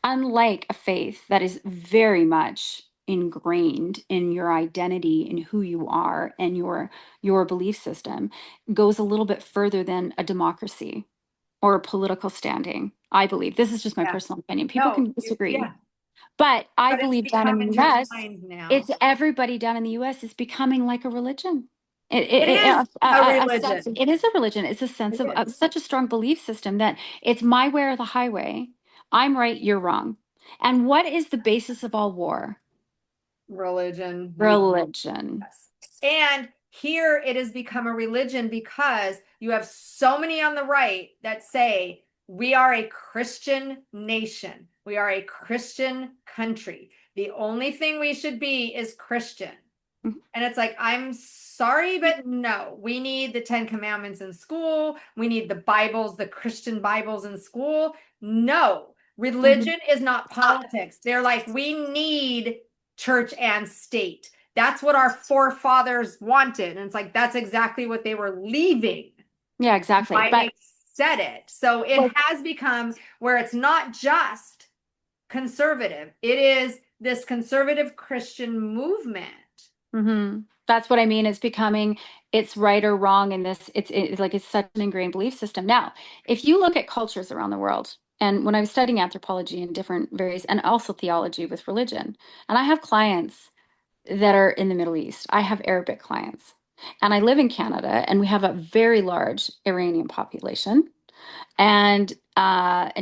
unlike a faith that is very much ingrained in your identity and who you are and your belief system, goes a little bit further than a democracy or a political standing. I believe this is just my Yeah. personal opinion. People No, can disagree, yeah. but I But it's believe down become in the US, intertwined now. it's everybody down in the US is becoming like a religion. It is a religion. It is a religion. It's a It sense is. of such a strong belief system that it's my way or the highway. I'm right, you're wrong. And what is the basis of all war? Religion. We Religion. yes. And here it has become a religion because you have so many on the right that say we are a Christian nation. We are a Christian country. The only thing we should be is Christian. Mhm. And it's like, I'm sorry, but no, we need the Ten Commandments in school. We need the Bibles, the Christian Bibles in school. No, Mhm. religion is not politics. They're like, we need church and state. That's what our forefathers wanted. And it's like, that's exactly what they were leaving, Yeah, exactly. why But they said it. So it well, has become where it's not just conservative, it is this conservative Christian movement. that's what I mean. It's becoming it's right or wrong in this. It's like it's such an ingrained belief system. Now, if you look at cultures around the world, and when I was studying anthropology and different various, and also theology with religion, and I have clients that are in the Middle East. I have Arabic clients. And I live in Canada, and we have a very large Iranian population and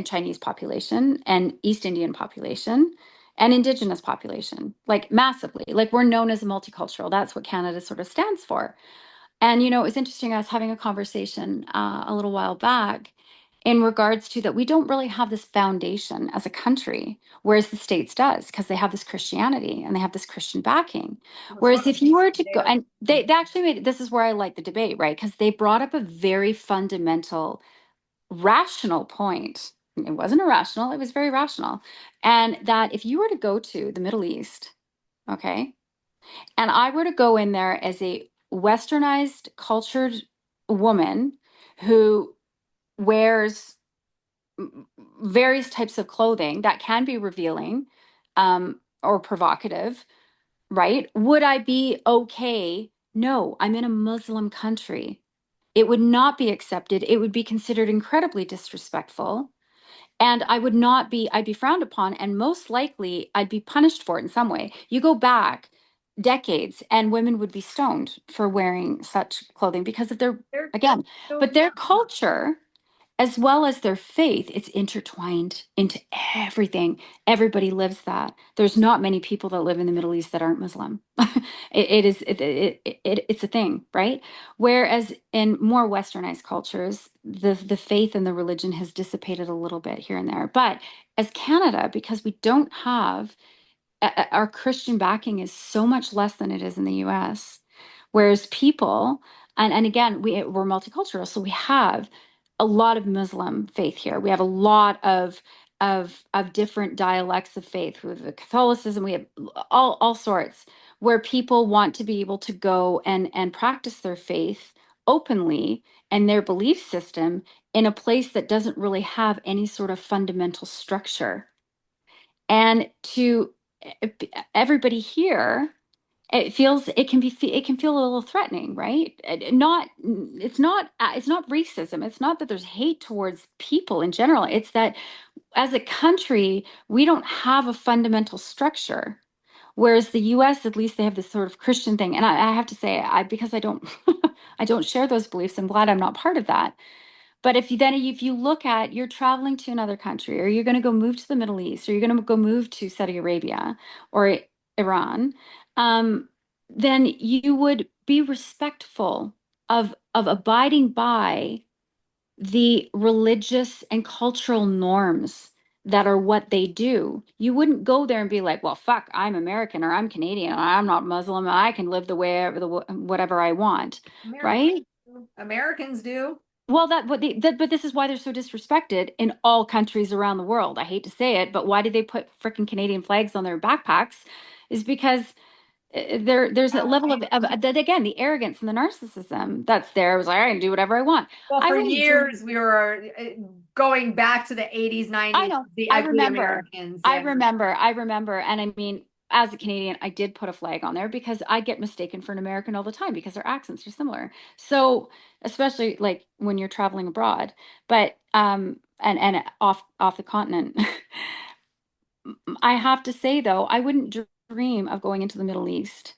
Chinese population and East Indian population and indigenous population, like massively. Like we're known as a multicultural. That's what Canada sort of stands for. And, you know, it was interesting. I was having a conversation a little while back in regards to that we don't really have this foundation as a country, whereas the States does, because they have this Christianity and they have this Christian backing. That's Whereas what if you were to they go, are. and they actually made this is where I like the debate, right? Because they brought up a very fundamental, rational point. It wasn't irrational, it was very rational. And that if you were to go to the Middle East, okay, and I were to go in there as a westernized, cultured woman who wears various types of clothing that can be revealing or provocative, right? Would I be okay? No, I'm in a Muslim country. It would not be accepted. It would be considered incredibly disrespectful. And I'd be frowned upon, and most likely I'd be punished for it in some way. You go back decades, and women would be stoned for wearing such clothing because of their, They're again, so but their culture as well as their faith, it's intertwined into everything. Everybody lives that. There's not many people that live in the Middle East that aren't Muslim. It's a thing, right? Whereas in more westernized cultures, the faith and the religion has dissipated a little bit here and there. But as Canada, because we don't have our Christian backing is so much less than it is in the US. Whereas people, and again, we're multicultural, so we have a lot of Muslim faith here. We have a lot of different dialects of faith. With the Catholicism, we have all sorts where people want to be able to go and practice their faith openly and their belief system in a place that doesn't really have any sort of fundamental structure. And to everybody here, it can feel a little threatening, right? Not it's not racism. It's not that there's hate towards people in general. It's that as a country, we don't have a fundamental structure. Whereas the US, at least they have this sort of Christian thing. And I have to say, because I don't I don't share those beliefs, I'm glad I'm not part of that. But if you look at you're traveling to another country, or you're going to go move to the Middle East, or you're going to go move to Saudi Arabia or Iran, then you would be respectful of abiding by the religious and cultural norms that are what they do. You wouldn't go there and be like, well, fuck, I'm American or I'm Canadian or I'm not Muslim. I can live the way whatever I want, Americans right? do. Americans do. Well, but this is why they're so disrespected in all countries around the world. I hate to say it, but why do they put freaking Canadian flags on their backpacks? Is because there's a level of that again, the arrogance and the narcissism that's there. It was like I can do whatever I want. Well, I for don't do. years we were going back to the 80s, I 90s, know. the I ugly remember. Americans. I Yeah. remember. I remember. And I mean, as a Canadian, I did put a flag on there because I get mistaken for an American all the time because their accents are similar. So, especially like when you're traveling abroad, but and off the continent. I have to say though, I wouldn't dream of going into the Middle East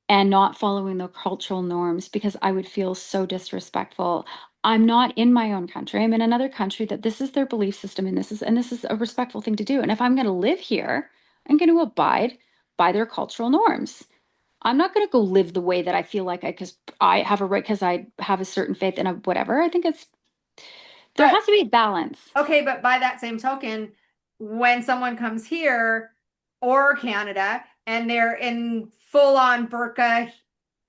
and not following the cultural norms because I would feel so disrespectful. I'm not in my own country. I'm in another country that this is their belief system and this is a respectful thing to do. And if I'm going to live here, I'm going to abide by their cultural norms. I'm not going to go live the way that I feel like because I have a right because I have a certain faith and a whatever. I think it's there But has to be a balance. okay, but by that same token, when someone comes here or Canada and they're in full on burqa,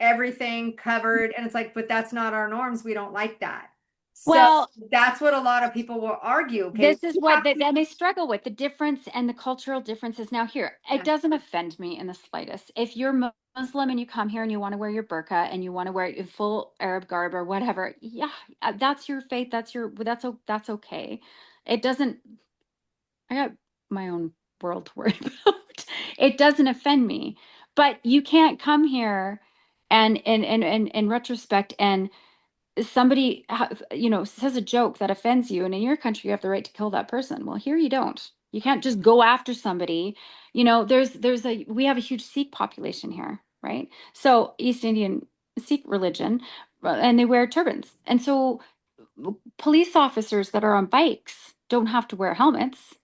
everything covered, and it's like, but that's not our norms. We don't like that. So Well, that's what a lot of people will argue. Okay, this is we what have to, then they struggle with the difference and the cultural differences. Now, here, it yeah. doesn't offend me in the slightest. If you're Muslim and you come here and you want to wear your burqa and you want to wear a full Arab garb or whatever, yeah, that's your faith. That's okay. It doesn't. I got my own world to worry about. It doesn't offend me, but you can't come here and in retrospect and somebody says a joke that offends you and in your country you have the right to kill that person. Well, here you don't. You can't just go after somebody. We have a huge Sikh population here, right? So East Indian Sikh religion, and they wear turbans, and so police officers that are on bikes don't have to wear helmets.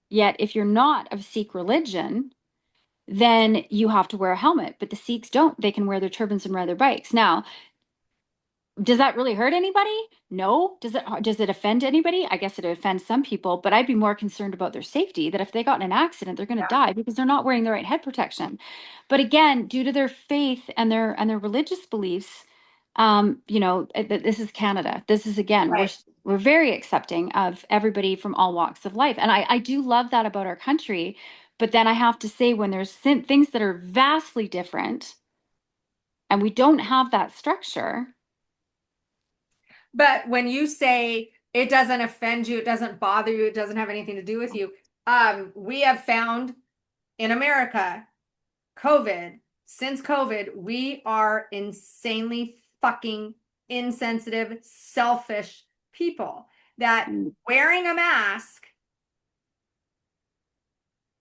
Yet if you're not of Sikh religion, then you have to wear a helmet, but the Sikhs don't. They can wear their turbans and ride their bikes. Now, does that really hurt anybody? No. Does it offend anybody? I guess it offends some people, but I'd be more concerned about their safety, that if they got in an accident, they're going to die because they're not wearing the right head protection. But again, due to their faith and their religious beliefs, this is Canada. This is again, Right. we're very accepting of everybody from all walks of life. And I do love that about our country. But then I have to say, when there's things that are vastly different and we don't have that structure. But when you say it doesn't offend you, it doesn't bother you, it doesn't have anything to do with you, we have found in America, since COVID, we are insanely fucking insensitive, selfish people that Mm, wearing a mask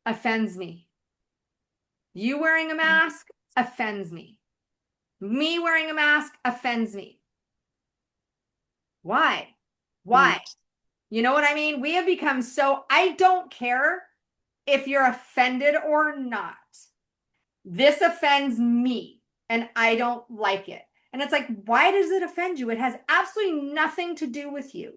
offends me. You wearing a mask offends me. Me wearing a mask offends me. Why? mm, Why? You know what I mean? We have become so, I don't care if you're offended or not. This offends me and I don't like it. And it's like, why does it offend you? It has absolutely nothing to do with you.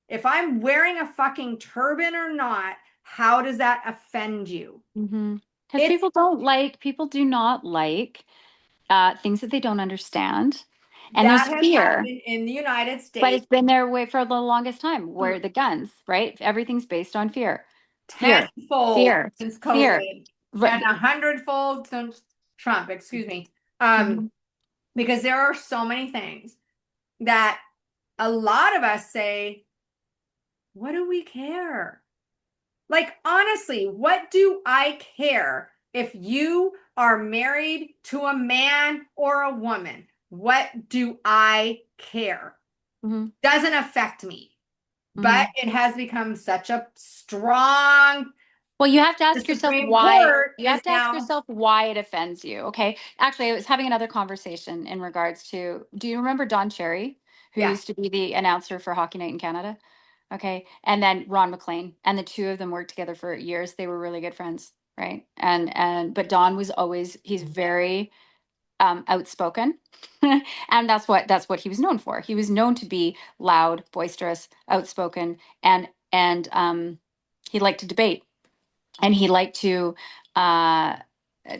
If I'm wearing a fucking turban or not, how does that offend you? mm-hmm. Because It's people do not like things that they don't understand. And that there's has fear, happened in the United but States it's been their way for the longest time, where the guns, right? Everything's based on fear, fear, tenfold fear, since fear. COVID and Right. 100-fold since Trump, excuse me. Mhm. Because there are so many things that a lot of us say, what do we care? Like, honestly, what do I care if you are married to a man or a woman? What do I care? Mhm. Doesn't affect me. But Mhm. it has become such a strong, Well, you have to the ask yourself Supreme why. Court You is have to ask now, yourself why it offends you. Okay. Actually, I was having another conversation in regards to, do you remember Don Cherry, who yeah, used to be the announcer for Hockey Night in Canada? Okay. And then Ron McLean, and the two of them worked together for years. They were really good friends, right? But Don was always, he's very outspoken. And that's what he was known for. He was known to be loud, boisterous, outspoken, and He liked to debate, and he liked to. Uh,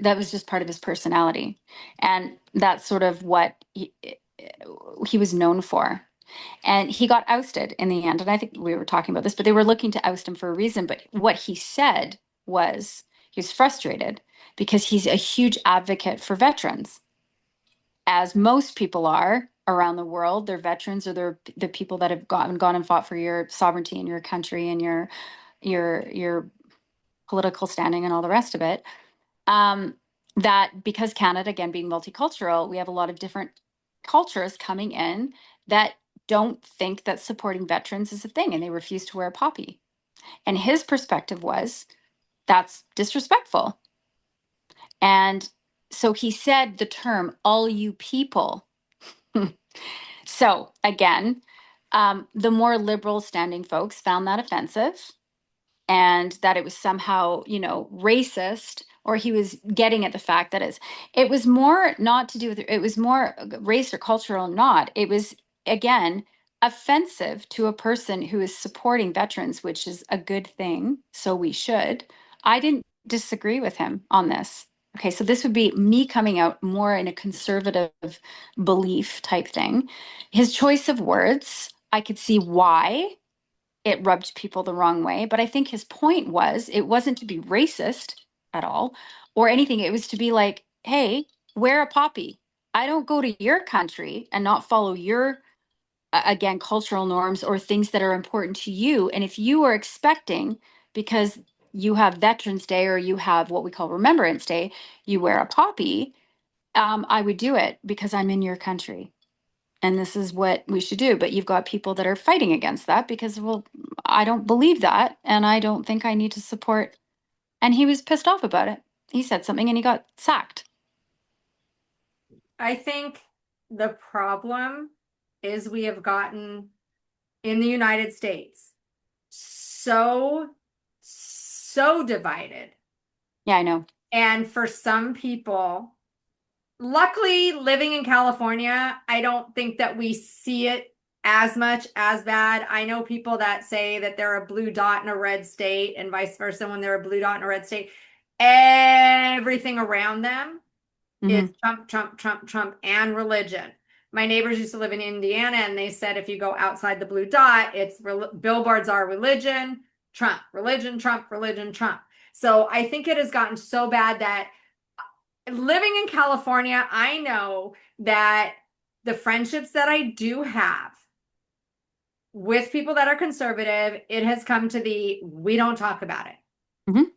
that was just part of his personality, and that's sort of what he was known for. And he got ousted in the end. And I think we were talking about this, but they were looking to oust him for a reason. But what he said was he was frustrated because he's a huge advocate for veterans, as most people are around the world. They're veterans, or they're the people that have gone and fought for your sovereignty and your country and your political standing and all the rest of it. Um, that because Canada, again, being multicultural, we have a lot of different cultures coming in that don't think that supporting veterans is a thing, and they refuse to wear a poppy. And his perspective was that's disrespectful. And so he said the term, all you people. So again, the more liberal standing folks found that offensive, and that it was somehow, racist, or he was getting at the fact that it was more not to do with it was more race or cultural, not. It was, again, offensive to a person who is supporting veterans, which is a good thing. So we should. I didn't disagree with him on this. Okay, so this would be me coming out more in a conservative belief type thing. His choice of words, I could see why it rubbed people the wrong way. But I think his point was it wasn't to be racist at all or anything. It was to be like, hey, wear a poppy. I don't go to your country and not follow your, again, cultural norms or things that are important to you. And if you are expecting, because you have Veterans Day or you have what we call Remembrance Day, you wear a poppy, I would do it because I'm in your country and this is what we should do. But you've got people that are fighting against that because, well, I don't believe that, and I don't think I need to support. And he was pissed off about it. He said something and he got sacked. I think the problem is we have gotten in the United States so divided. Yeah, I know. And for some people, luckily living in California, I don't think that we see it as much as bad. I know people that say that they're a blue dot in a red state and vice versa when they're a blue dot in a red state. Everything around them is Hmm. Trump, Trump, Trump, Trump, and religion. My neighbors used to live in Indiana, and they said if you go outside the blue dot, it's billboards are religion, Trump, religion, Trump, religion, Trump. So I think it has gotten so bad that living in California, I know that the friendships that I do have with people that are conservative, it has come to the we don't talk about it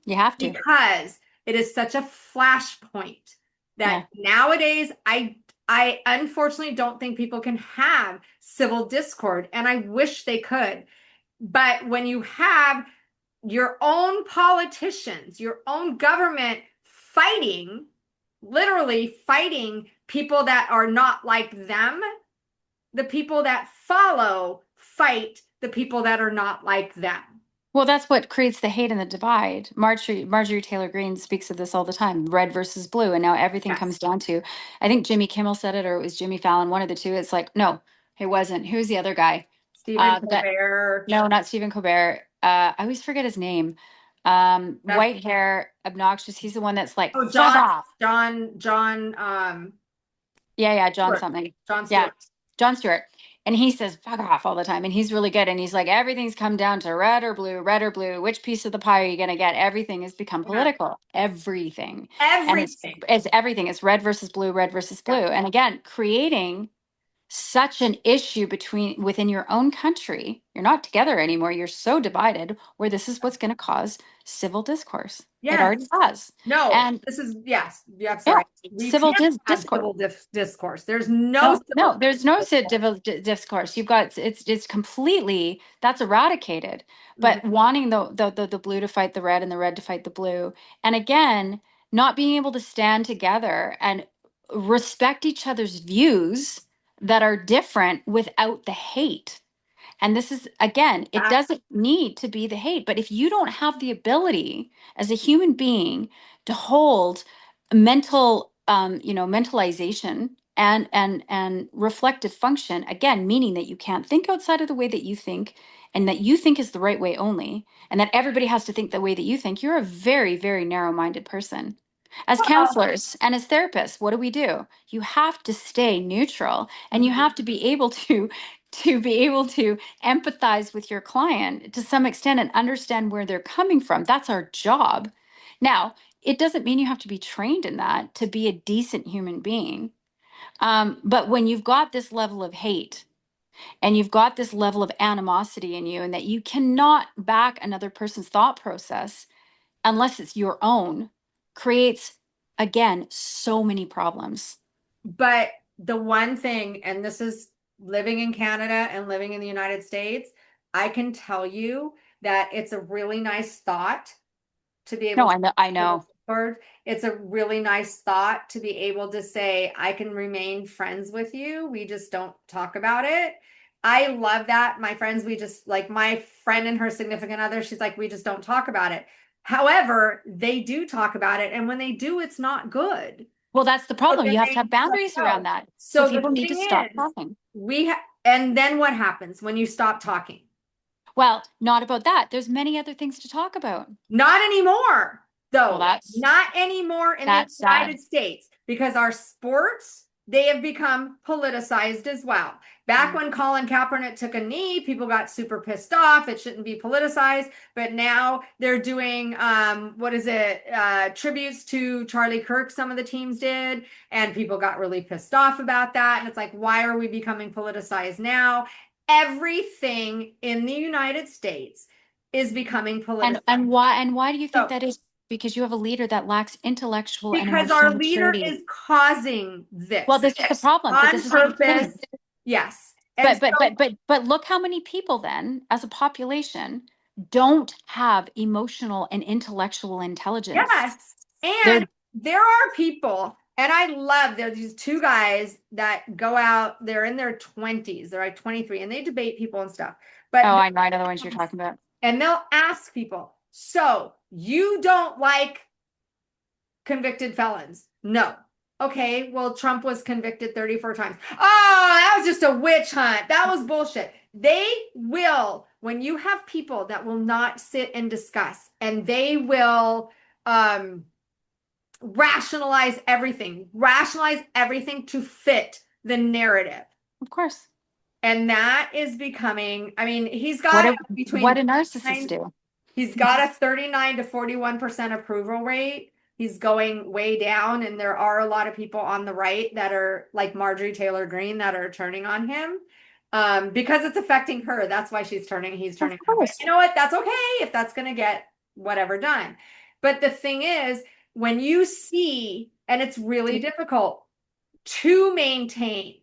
You have to. because it is such a flashpoint that Yeah. nowadays I unfortunately don't think people can have civil discord, and I wish they could. But when you have your own politicians, your own government fighting, literally fighting people that are not like them, the people that follow fight the people that are not like them. Well, that's what creates the hate and the divide. Marjorie Taylor Greene speaks of this all the time, red versus blue. And now everything Yes. comes down to, I think Jimmy Kimmel said it, or it was Jimmy Fallon, one of the two. It's like, no, it wasn't. Who's the other guy? Stephen That Colbert. No, not Stephen Colbert. I always forget his name. That's, White hair, obnoxious. He's the one that's like, oh, fuck off. John, Yeah, yeah, John Stewart. something. John Yeah, Stewart. John Stewart. And he says fuck off all the time. And he's really good. And he's like, everything's come down to red or blue, red or blue. Which piece of the pie are you going to get? Everything has become Yeah. political. Everything. And Everything. it's everything. It's red versus blue, red versus blue. Yeah. And again, creating such an issue within your own country. You're not together anymore. You're so divided where this is what's going to cause civil discourse. It Yes. already has. No, And this is yes. Yeah, yeah, sorry. We civil can't have discourse. civil discourse. There's no No, civil no, there's no discourse. discourse. You've got it's completely that's eradicated. Mhm. But wanting the blue to fight the red and the red to fight the blue, and again, not being able to stand together and respect each other's views that are different without the hate. And this is, again, it That's doesn't need to be the hate, but if you don't have the ability as a human being to hold mental, mentalization and reflective function, again, meaning that you can't think outside of the way that you think and that you think is the right way only, and that everybody has to think the way that you think, you're a very, very narrow-minded person. As counselors and as therapists, what do? You have to stay neutral, and you Mhm. have to be able to be able to empathize with your client to some extent and understand where they're coming from. That's our job. Now, it doesn't mean you have to be trained in that to be a decent human being. But when you've got this level of hate and you've got this level of animosity in you, and that you cannot back another person's thought process unless it's your own, creates, again, so many problems. But the one thing, and this is living in Canada and living in the United States, I can tell you that it's a really nice thought to be able No, to I know, I know. forward. It's a really nice thought to be able to say, I can remain friends with you. We just don't talk about it. I love that. My friends, we just like my friend and her significant other, she's like, we just don't talk about it. However, they do talk about it. And when they do, it's not good. Well, that's the So problem. then You have to they have let boundaries around go. that. So So the people need to thing stop is, talking. and then what happens when you stop talking? Well, not about that. There's many other things to talk about. Not anymore, Well, though. Not anymore in the that's sad. United States because our sports, they have become politicized as well. Back Mm. when Colin Kaepernick took a knee, people got super pissed off. It shouldn't be politicized, but now they're doing what is it? Tributes to Charlie Kirk, some of the teams did, and people got really pissed off about that. And it's like, why are we becoming politicized now? Everything in the United States is becoming politicized. And why do you think So, that is? Because you have a leader that lacks intellectual and because emotional our leader maturity. is causing Well, this this is the problem, but this on is what I'm purpose. saying. Yes. And But so, look how many people then, as a population, don't have emotional and intellectual intelligence. yes. And They're there are people, and I love there's these two guys that go out, they're in their 20s, they're like 23, and they debate people and stuff. But oh, I know the ones you're talking about. and they'll ask people, so you don't like convicted felons? No. Okay, well, Trump was convicted 34 times. Oh, that was just a witch hunt. That was bullshit. They will, when you have people that will not sit and discuss, and they will um, rationalize everything to fit the narrative. Of course. And that is becoming, I mean, What do what do narcissists 39 do? he's got a 39 to 41% approval rate. He's going way down, and there are a lot of people on the right that are like Marjorie Taylor Greene that are turning on him. Because it's affecting her. That's why he's Of turning on him. But course. you know what? That's okay if that's gonna get whatever done. But the thing is, when you see, and it's really difficult to maintain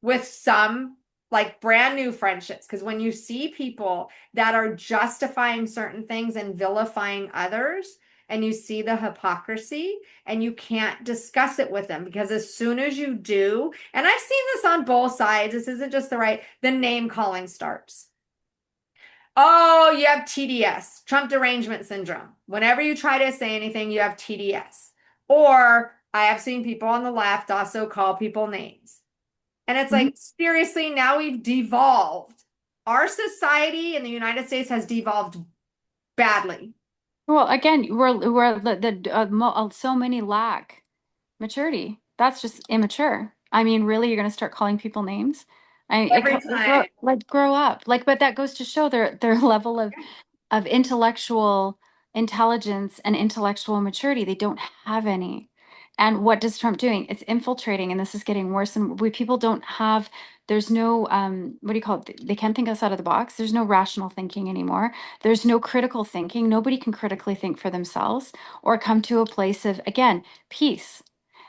with some like brand new friendships, because when you see people that are justifying certain things and vilifying others, and you see the hypocrisy, and you can't discuss it with them because as soon as you do, and I've seen this on both sides, this isn't just the name calling starts. Oh, you have TDS, Trump derangement syndrome. Whenever you try to say anything, you have TDS. Or I have seen people on the left also call people names. And it's Mhm. like, seriously, now we've devolved. Our society in the United States has devolved badly. Well, again, so many lack maturity. That's just immature. I mean, really, you're going to start calling people names? Every time. Grow up. Like, but that goes to show their level of intellectual intelligence and intellectual maturity. They don't have any. And what does Trump doing? It's infiltrating, and this is getting worse. And we people don't have, there's no, what do you call it? They can't think outside of the box. There's no rational thinking anymore. There's no critical thinking. Nobody can critically think for themselves or come to a place of, again, peace.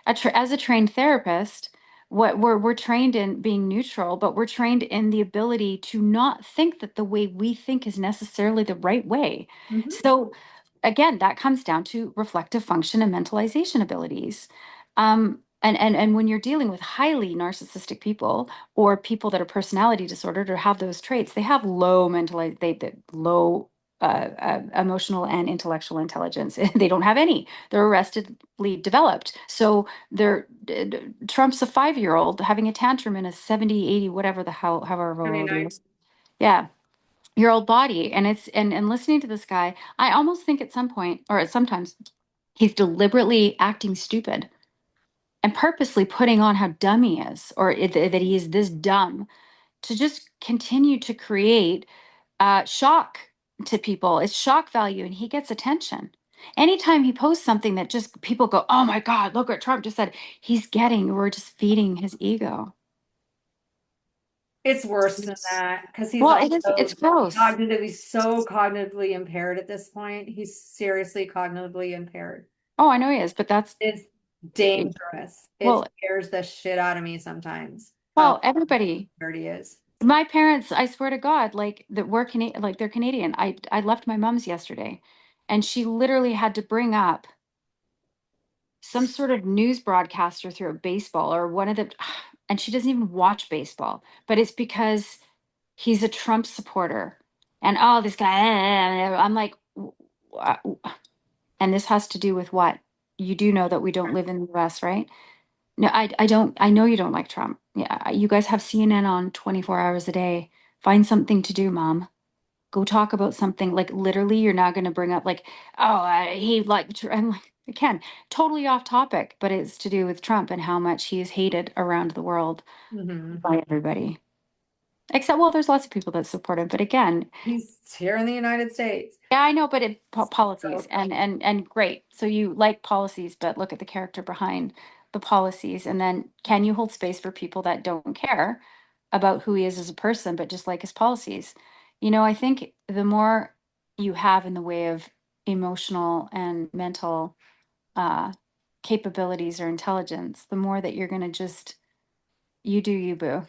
As a trained therapist, what we're trained in being neutral, but we're trained in the ability to not think that the way we think is necessarily the right way. Mhm. So again, that comes down to reflective function and mentalization abilities. And when you're dealing with highly narcissistic people or people that are personality disordered or have those traits, they have low emotional and intellectual intelligence. They don't have any. They're arrestedly developed. So Trump's a 5-year old having a tantrum in a 70, 80, whatever the hell, however old he 79. is. Yeah, your old body. And it's and listening to this guy, I almost think at some point, or at sometimes, he's deliberately acting stupid and purposely putting on how dumb he is, or that he is this dumb to just continue to create shock to people. It's shock value, and he gets attention. Anytime he posts something that just people go, "Oh my God, look what Trump just said," we're just feeding his ego. It's worse than that because he's Well, it's also gross. so cognitively impaired at this point. He's seriously cognitively impaired. Oh, I know he is, but that's It's dangerous. It well, scares the shit out of me sometimes how everybody. impaired he is. My parents, I swear to God, like that we're like they're Canadian. I left my mom's yesterday, and she literally had to bring up some sort of news broadcaster through a baseball or one of the, and she doesn't even watch baseball, but it's because he's a Trump supporter. And oh, this guy, I'm like, and this has to do with what? You do know that we don't live in the US, right? No, I don't. I know you don't like Trump. Yeah, you guys have CNN on 24 hours a day. Find something to do, Mom. Go talk about something like literally you're not going to bring up like, oh, he like, I'm like, again, totally off topic, but it's to do with Trump and how much he is hated around the world Hmm. by everybody. Except, well, there's lots of people that support him. But again, He's here in the United States. yeah, I know, but policies So and great. So you like policies, but look at the character behind the policies. And then can you hold space for people that don't care about who he is as a person, but just like his policies? I think the more you have in the way of emotional and mental uh, capabilities or intelligence, the more that you're going to just, you do you, boo.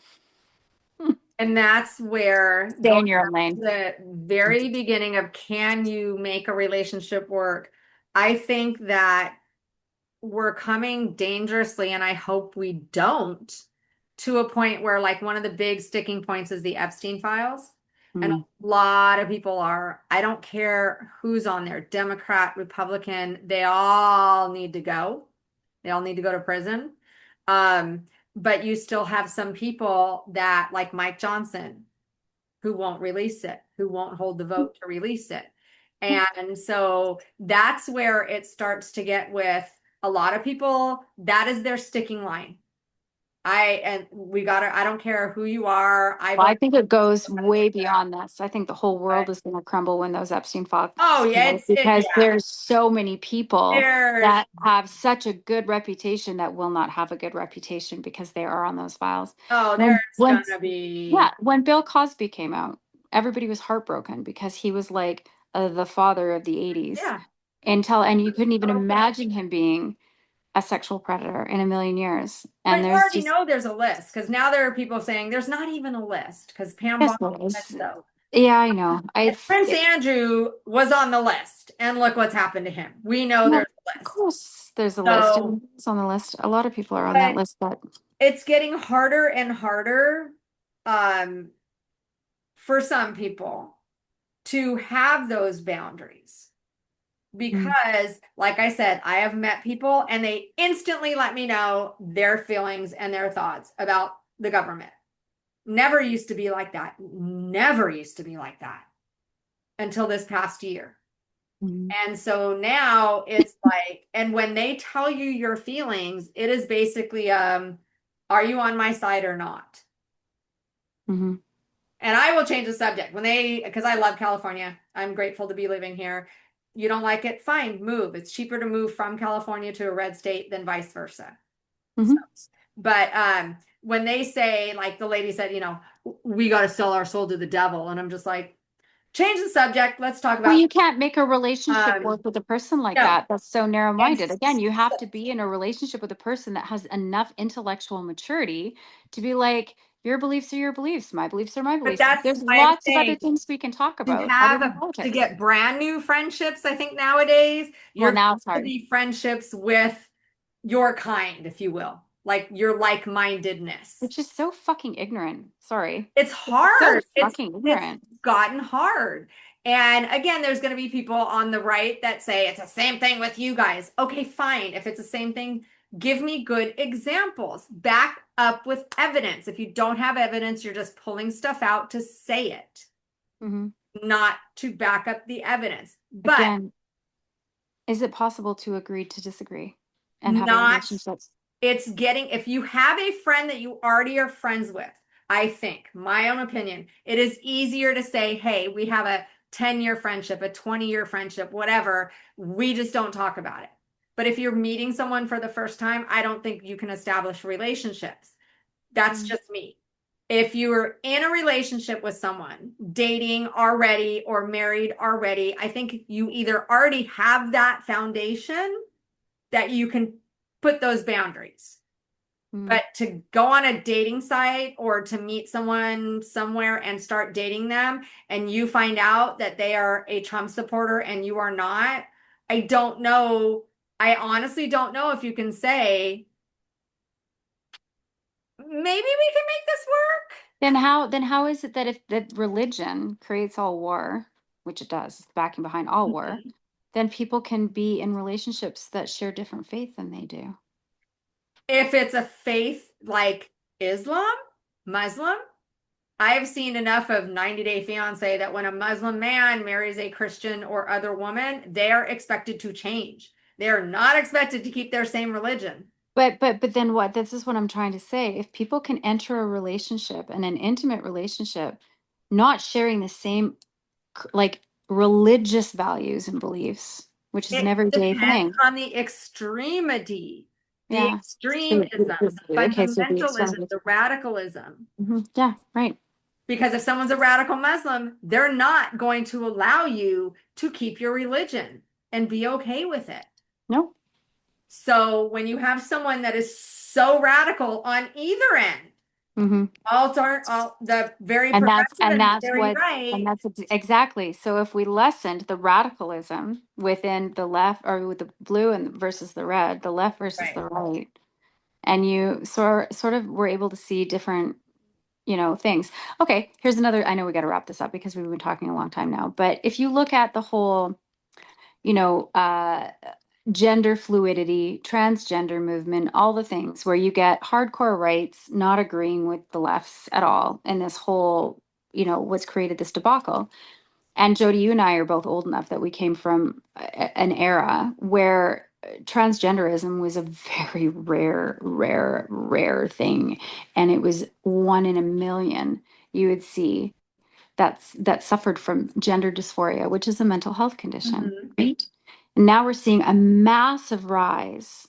and that's where Stay going in your own back to lane. the very beginning of can you make a relationship work? I think that we're coming dangerously, and I hope we don't, to a point where, like, one of the big sticking points is the Epstein files. And Mm, a lot of people are, I don't care who's on there, Democrat, Republican, they all need to go. They all need to go to prison. Um, but you still have some people that, like Mike Johnson, who won't release it, who won't hold the vote to release it. And so that's where it starts to get with a lot of people. That is their sticking line. I don't care who you are. I Well, I vote. think it goes way beyond this. I think the whole world is going to crumble when those Epstein files Oh come yeah, out because yeah. there's so many people There's that have such a good reputation that will not have a good reputation because they are on those files. there's When gonna yeah, be when Bill Cosby came out, everybody was heartbroken because he was like the father of the 80s yeah. and you couldn't even imagine him being a sexual predator in a million years. But And you there's already just know there's a list because now there are people saying there's not even a list because Pam yes, Bondi there said is. so. Yeah, I know. And Prince Andrew was on the list, and look what's happened to him. We know Well, there's a of list. course, there's a list, So, and it's on the list. A lot of people are on that but list, but it's getting harder and harder um, for some people to have those boundaries mm, because, like I said, I have met people and they instantly let me know their feelings and their thoughts about the government. Never used to be like that. Never used to be like that until this past year. mm, And so now it's like, and when they tell you your feelings, it is basically, are you on my side or not? mhm, And I will change the subject when because I love California. I'm grateful to be living here. You don't like it? Fine, move. It's cheaper to move from California to a red state than vice versa. So, mhm. but when they say, like the lady said, we got to sell our soul to the devil, and I'm just like, change the subject. Let's talk Well, about you can't make a relationship um, work with a person like no. that. That's so And narrow-minded. Again, you have to be in a relationship with a person that has enough intellectual maturity to be like, your beliefs are your beliefs, my beliefs are my but beliefs. that's There's why I'm lots of other saying things we can talk to about other have than to politics. get brand new friendships, I think nowadays Well, you're now it's to hard, be friendships with your kind, if you will, like your like-mindedness. which is so fucking ignorant. Sorry. It's It's so hard. It's fucking it's ignorant. gotten hard. And again, there's going to be people on the right that say it's the same thing with you guys. Okay, fine. If it's the same thing, give me good examples. Back up with evidence. If you don't have evidence, you're just pulling stuff out to say it, Hmm. not to back up the evidence. But Again, is it possible to agree to disagree and have a not, relationship? it's getting, if you have a friend that you already are friends with, I think, my own opinion, it is easier to say, hey, we have a 10-year friendship, a 20-year friendship, whatever. We just don't talk about it. But if you're meeting someone for the first time, I don't think you can establish relationships. That's Mm. just me. If you're in a relationship with someone, dating already or married already, I think you either already have that foundation that you can put those boundaries. Mm. But to go on a dating site or to meet someone somewhere and start dating them, and you find out that they are a Trump supporter and you are not, I don't know. I honestly don't know if you can say, maybe we can make this work. Then how is it that if that religion creates all war, which it does, it's the backing behind all war, Mhm. then people can be in relationships that share different faith than they do? If it's a faith like Islam, Muslim, I've seen enough of 90 Day Fiance that when a Muslim man marries a Christian or other woman, they are expected to change. They're not expected to keep their same religion. But then what? This is what I'm trying to say. If people can enter a relationship and an intimate relationship, not sharing the same like religious values and beliefs, which is an It everyday depends thing. on the extremity, the Yeah. extremism, the Okay, so the fundamentalism, extent. the radicalism. Yeah, right. Because if someone's a radical Muslim, they're not going to allow you to keep your religion and be okay with it. No. So when you have someone that is so radical on either end, Hmm. all the very And that's progressive and and the that's very what's and right, that's exactly. So if we lessened the radicalism within the left or with the blue and versus the red, the left versus right. the right, and you sort of were able to see different, things. Okay, here's another. I know we got to wrap this up because we've been talking a long time now, but if you look at the whole, you know, uh, gender fluidity, transgender movement, all the things where you get hardcore rights not agreeing with the lefts at all, and this whole, what's created this debacle. And Jody, you and I are both old enough that we came from an era where transgenderism was a very rare thing. And it was one in a million you would see that suffered from gender dysphoria, which is a mental health condition, Mhm. right? And now we're seeing a massive rise,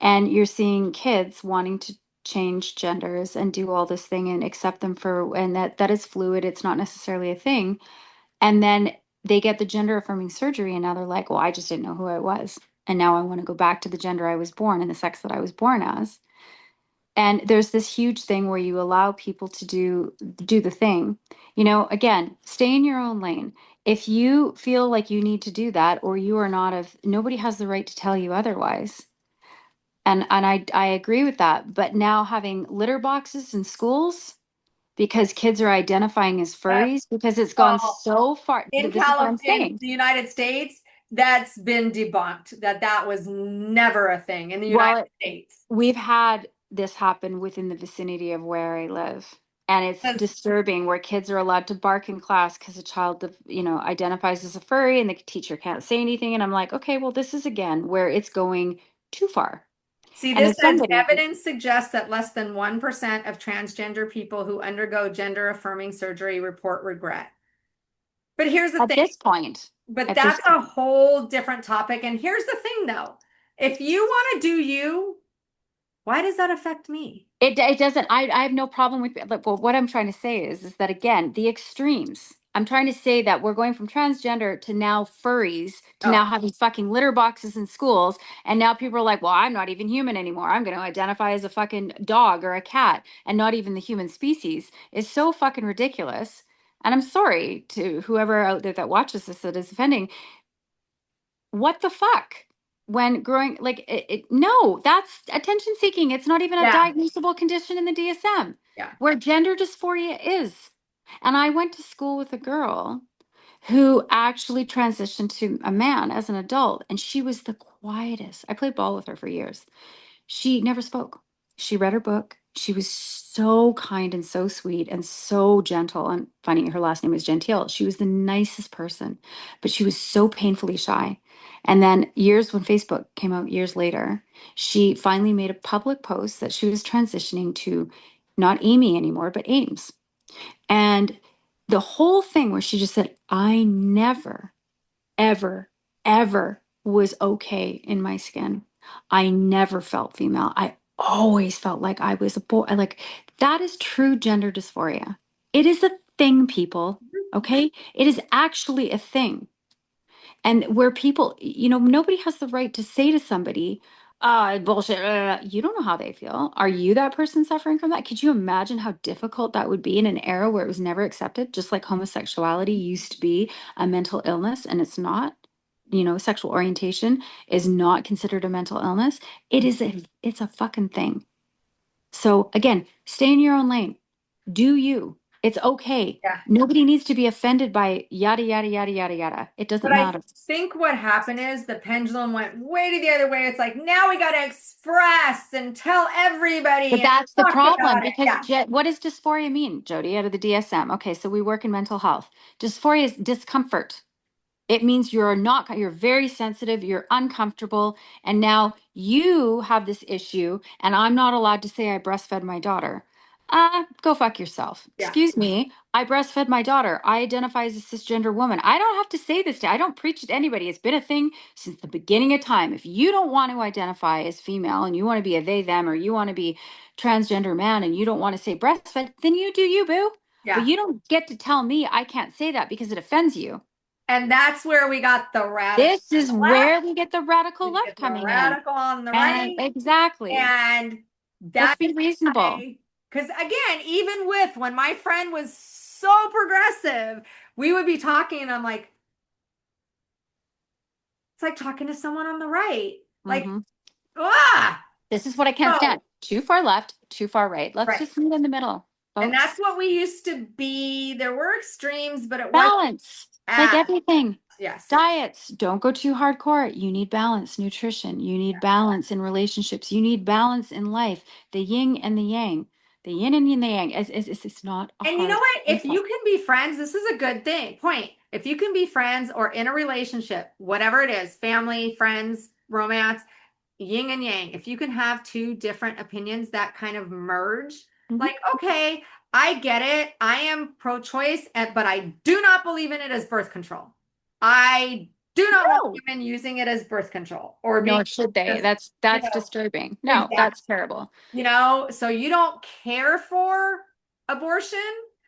and you're seeing kids wanting to change genders and do all this thing and accept them for, and that is fluid. It's not necessarily a thing. And then they get the gender affirming surgery, and now they're like, well, I just didn't know who I was. And now I want to go back to the gender I was born and the sex that I was born as. And there's this huge thing where you allow people to do the thing. Again, stay in your own lane. If you feel like you need to do that, or you are not of, nobody has the right to tell you otherwise. And I agree with that. But now having litter boxes in schools because kids are identifying as That, furries because it's gone well, so far. in This is what I'm In saying. the United States, that's been debunked, that that was never a thing in the United Well, States. we've had this happen within the vicinity of where I live. And it's 'Cause, disturbing where kids are allowed to bark in class because a child, identifies as a furry and the teacher can't say anything. And I'm like, okay, well, this is again where it's going too far. see, And this as says somebody, evidence suggests that less than 1% of transgender people who undergo gender affirming surgery report regret. But here's the at thing, this point, but at this that's a whole different topic. And here's the thing though, if you want to do you, why does that affect me? It doesn't. I have no problem with it. Well, what I'm trying to say is that again, the extremes. I'm trying to say that we're going from transgender to now furries to Oh, now having fucking litter boxes in schools, and now people are like, "Well, I'm not even human anymore. I'm going to identify as a fucking dog or a cat, and not even the human species." Is so fucking ridiculous. And I'm sorry to whoever out there that watches this that is offending. What the fuck? When growing, like, no, that's attention seeking. It's not even a yeah, diagnosable condition in the DSM yeah. where gender dysphoria is. And I went to school with a girl who actually transitioned to a man as an adult. And she was the quietest. I played ball with her for years. She never spoke. She read her book. She was so kind and so sweet and so gentle. And funny, her last name is Gentile. She was the nicest person, but she was so painfully shy. And then years when Facebook came out years later, she finally made a public post that she was transitioning to not Amy anymore, but Ames. And the whole thing where she just said, I never, ever, ever was okay in my skin. I never felt female. I always felt like I was a boy. Like that is true gender dysphoria. It is a thing, people. Okay. It is actually a thing. And where people, nobody has the right to say to somebody, bullshit. You don't know how they feel. Are you that person suffering from that? Could you imagine how difficult that would be in an era where it was never accepted? Just like homosexuality used to be a mental illness and it's not. Sexual orientation is not considered a mental illness. It's a fucking thing. So again, stay in your own lane. Do you? It's okay. Yeah. Nobody needs to be offended by yada, yada, yada, yada, yada. It But doesn't I matter. think what happened is the pendulum went way to the other way. It's like now we got to express and tell But everybody and that's the talk problem about it. because Yeah. what does dysphoria mean, Jody, out of the DSM? Okay, so we work in mental health. Dysphoria is discomfort. It means you're very sensitive, you're uncomfortable, and now you have this issue, and I'm not allowed to say I breastfed my daughter. Go fuck yourself. Yeah. Excuse me. I breastfed my daughter. I identify as a cisgender woman. I don't have to say this I don't preach it to anybody. It's been a thing since the beginning of time. If you don't want to identify as female and you want to be a they, them, or you want to be transgender man and you don't want to say breastfed, then you do you, boo. But Yeah. you don't get to tell me I can't say that because it offends you. And that's where we got the radical This is on the left. where we get the radical We left get the coming in. radical on the And right. exactly. And Let's that be is reasonable. why, because again, even with when my friend was so progressive, we would be talking and I'm like, it's like talking to someone on the right. Like, Hmm. ah, This is what I can't stand. no, Too far left, too far right. Let's right. just meet in the middle, And that's folks. what we used to be. There were extremes, but it wasn't Balance, like as, everything. yes. Diets, don't go too hardcore. You need balance, nutrition. You need balance in relationships. You need balance in life. The yin and the yang. The yin and the yang. It's not a And you know hard what? If you concept. can be friends, this is a good thing. Point. If you can be friends or in a relationship, whatever it is, family, friends, romance, yin and yang, if you can have two different opinions that kind of merge, Mhm. like, okay, I get it. I am pro-choice, but I do not believe in it as birth control. I do not want No. women using it as birth control or being Nor should they. just, That's disturbing. No, exactly. that's terrible. So you don't care for abortion,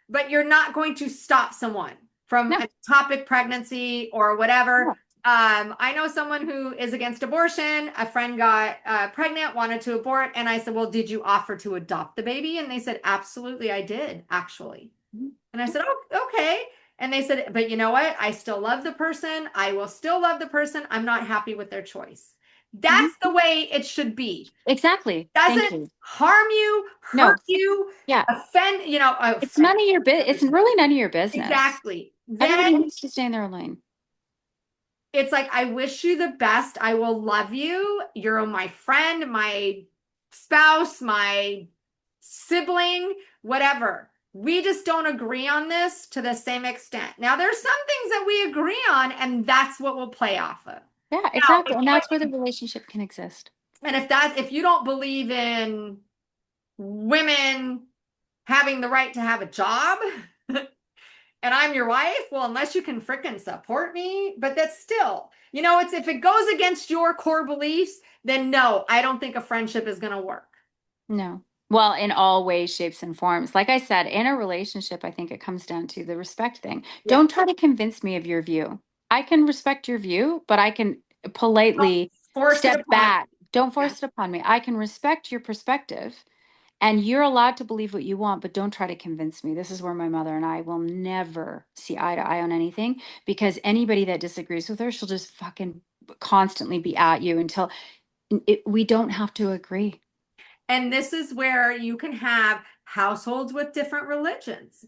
but you're not going to stop someone from No, a topic pregnancy or whatever. no. I know someone who is against abortion. A friend got pregnant, wanted to abort, and I said, "Well, did you offer to adopt the baby?" And they said, "Absolutely, I did, actually." Mhm. And I said, "Oh, okay." And they said, "But you know what? I still love the person. I will still love the person. I'm not happy with their choice." Mhm. That's the way it should be. Exactly. Thank Doesn't you. harm you, No. hurt you, Yeah. offend, It's offend. none of your it's really none of your business. Exactly. Everybody Then needs to stay in their lane. it's like, I wish you the best. I will love you. You're my friend, my spouse, my sibling, whatever. We just don't agree on this to the same extent. Now, there's some things that we agree on, and that's what we'll play off of. Yeah, Now, exactly. And that's where the relationship can exist. if you don't believe in women having the right to have a job, and I'm your wife, well, unless you can fricking support me, but that's still, it's if it goes against your core beliefs, then no, I don't think a friendship is going to work. No. Well, in all ways, shapes, and forms. Like I said, in a relationship, I think it comes down to the respect thing. Yeah. Don't try to convince me of your view. I can respect your view, but I can Don't politely force it step upon back. Don't you. Yeah. force it upon me. I can respect your perspective, and you're allowed to believe what you want, but don't try to convince me. This is where my mother and I will never see eye to eye on anything because anybody that disagrees with her, she'll just fucking constantly be at you until we don't have to agree. And this is where you can have households with different religions.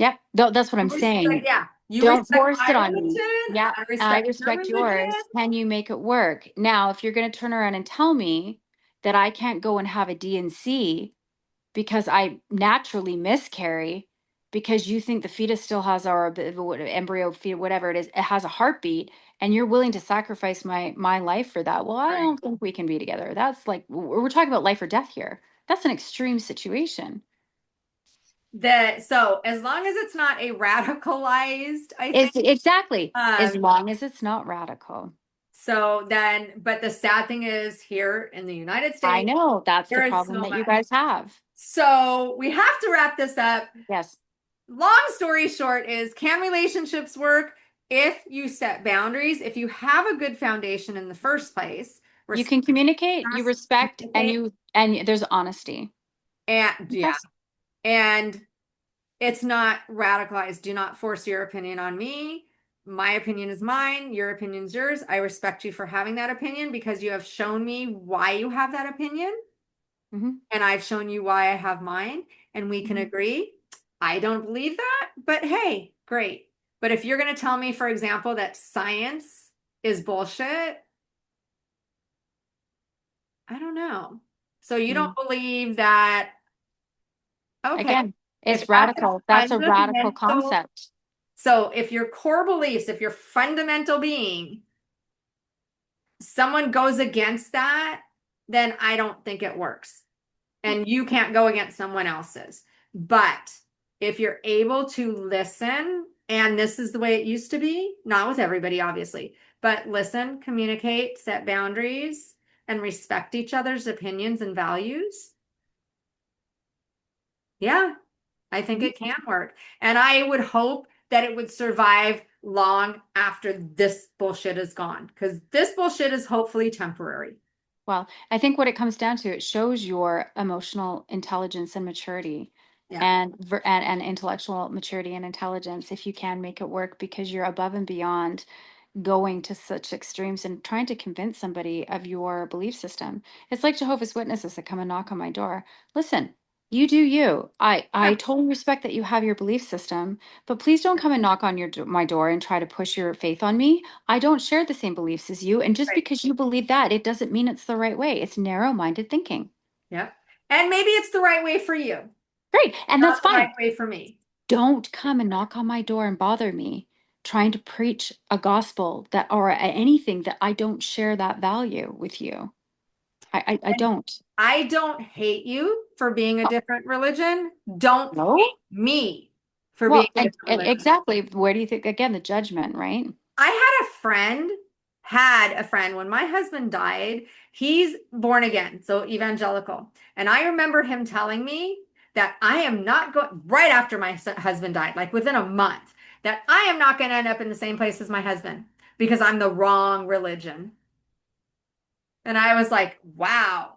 Yep. That's what I'm saying. Yeah, you Don't respect force my it on me. religion, Yeah, I I respect your respect religion. yours. Can you make it work? Now, if you're going to turn around and tell me that I can't go and have a D&C because I naturally miscarry because you think the fetus still has our embryo fetus, whatever it is, it has a heartbeat, and you're willing to sacrifice my life for that. Well, I Right. don't think we can be together. That's like we're talking about life or death here. That's an extreme situation. So as long as it's not a radicalized, I think. It's exactly as Um, long as it's not radical. so then, but the sad thing is here in the United I States, know that's the there is problem so that you much. guys have. So we have to wrap this up. Yes. Long story short is, can relationships work if you set boundaries, if you have a good foundation in the first place, You respect, can communicate, you respect, and communicate, and there's honesty. and yeah, Yes. and it's not radicalized. Do not force your opinion on me. My opinion is mine. Your opinion is yours. I respect you for having that opinion because you have shown me why you have that opinion. Hmm. And I've shown you why I have mine, and we can Hmm. agree. I don't believe that, but hey, great. But if you're going to tell me, for example, that science is bullshit, I don't know. So you don't Mm. believe that, okay. Again, If it's that's a radical. That's a radical fundamental, concept. so if your core beliefs, if your fundamental being, someone goes against that, then I don't think it works. And you can't go against someone else's. But if you're able to listen, and this is the way it used to be, not with everybody, obviously, but listen, communicate, set boundaries, and respect each other's opinions and values. Yeah, I think Mhm. it can work. And I would hope that it would survive long after this bullshit is gone, because this bullshit is hopefully temporary. Well, I think what it comes down to, it shows your emotional intelligence and maturity Yeah. and intellectual maturity and intelligence if you can make it work because you're above and beyond going to such extremes and trying to convince somebody of your belief system. It's like Jehovah's Witnesses that come and knock on my door. Listen, you do you. I Yeah. totally respect that you have your belief system, but please don't come and knock on my door and try to push your faith on me. I don't share the same beliefs as you, and just Right. because you believe that, it doesn't mean it's the right way. It's narrow-minded thinking. Yep. And maybe it's the right way for you, Great, and not that's the right fine. way for me. Don't come and knock on my door and bother me trying to preach a gospel that or anything that I don't share that value with you. I And don't. I don't hate you for being a Oh, different religion. Don't no. hate me for being Well, a different religion. exactly. Where do you think again the judgment, right? I had a friend when my husband died. He's born again, so evangelical. And I remember him telling me that I am not going right after my husband died, like within a month, that I am not going to end up in the same place as my husband because I'm the wrong religion. And I was like, wow,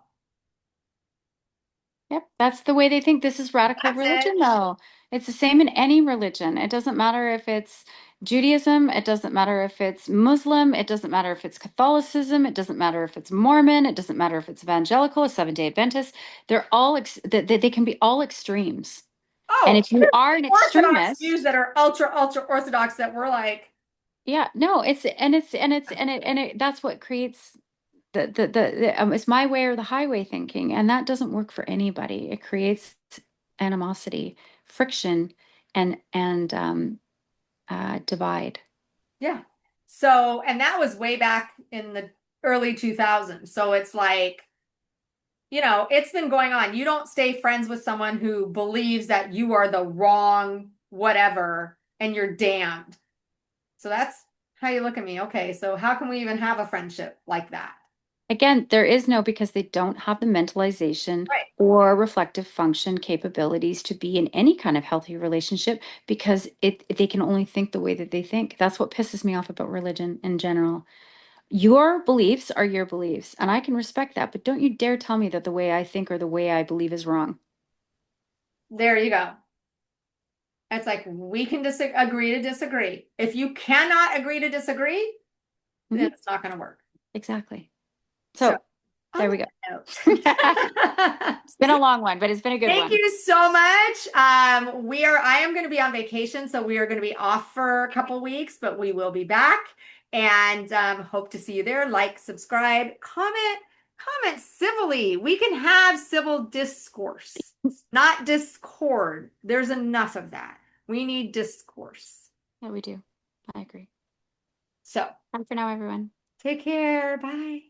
Yep, that's the way they think. This is radical that's it. religion, though. It's the same in any religion. It doesn't matter if it's Judaism, it doesn't matter if it's Muslim, it doesn't matter if it's Catholicism, it doesn't matter if it's Mormon, it doesn't matter if it's evangelical, Seventh-day Adventist. They're all they can be all extremes. And Oh, if you there's are an Orthodox Jews extremist, that are ultra Orthodox that we're like, yeah, no, it's that's what creates it's my way or the highway thinking, and that doesn't work for anybody. It creates animosity, friction, and divide. yeah. So, and that was way back in the early 2000s. So it's like, it's been going on. You don't stay friends with someone who believes that you are the wrong whatever and you're damned. So that's how you look at me. Okay, so how can we even have a friendship like that? Again, there is no because they don't have the mentalization Right. or reflective function capabilities to be in any kind of healthy relationship because they can only think the way that they think. That's what pisses me off about religion in general. Your beliefs are your beliefs, and I can respect that, but don't you dare tell me that the way I think or the way I believe is wrong. There you go. It's like we can agree to disagree. If you cannot agree to disagree, then Mhm. it's not going to work. Exactly. So, So On There we go. that It's been note. a long one, but it's been a good Thank one. you so much. I am going to be on vacation, so we are going to be off for a couple weeks, but we will be back and hope to see you there. Like, subscribe, comment civilly. We can have civil discourse, not discord. There's enough of that. We need discourse. Yeah, we do. I agree. So Bye for now, everyone. take care. Bye.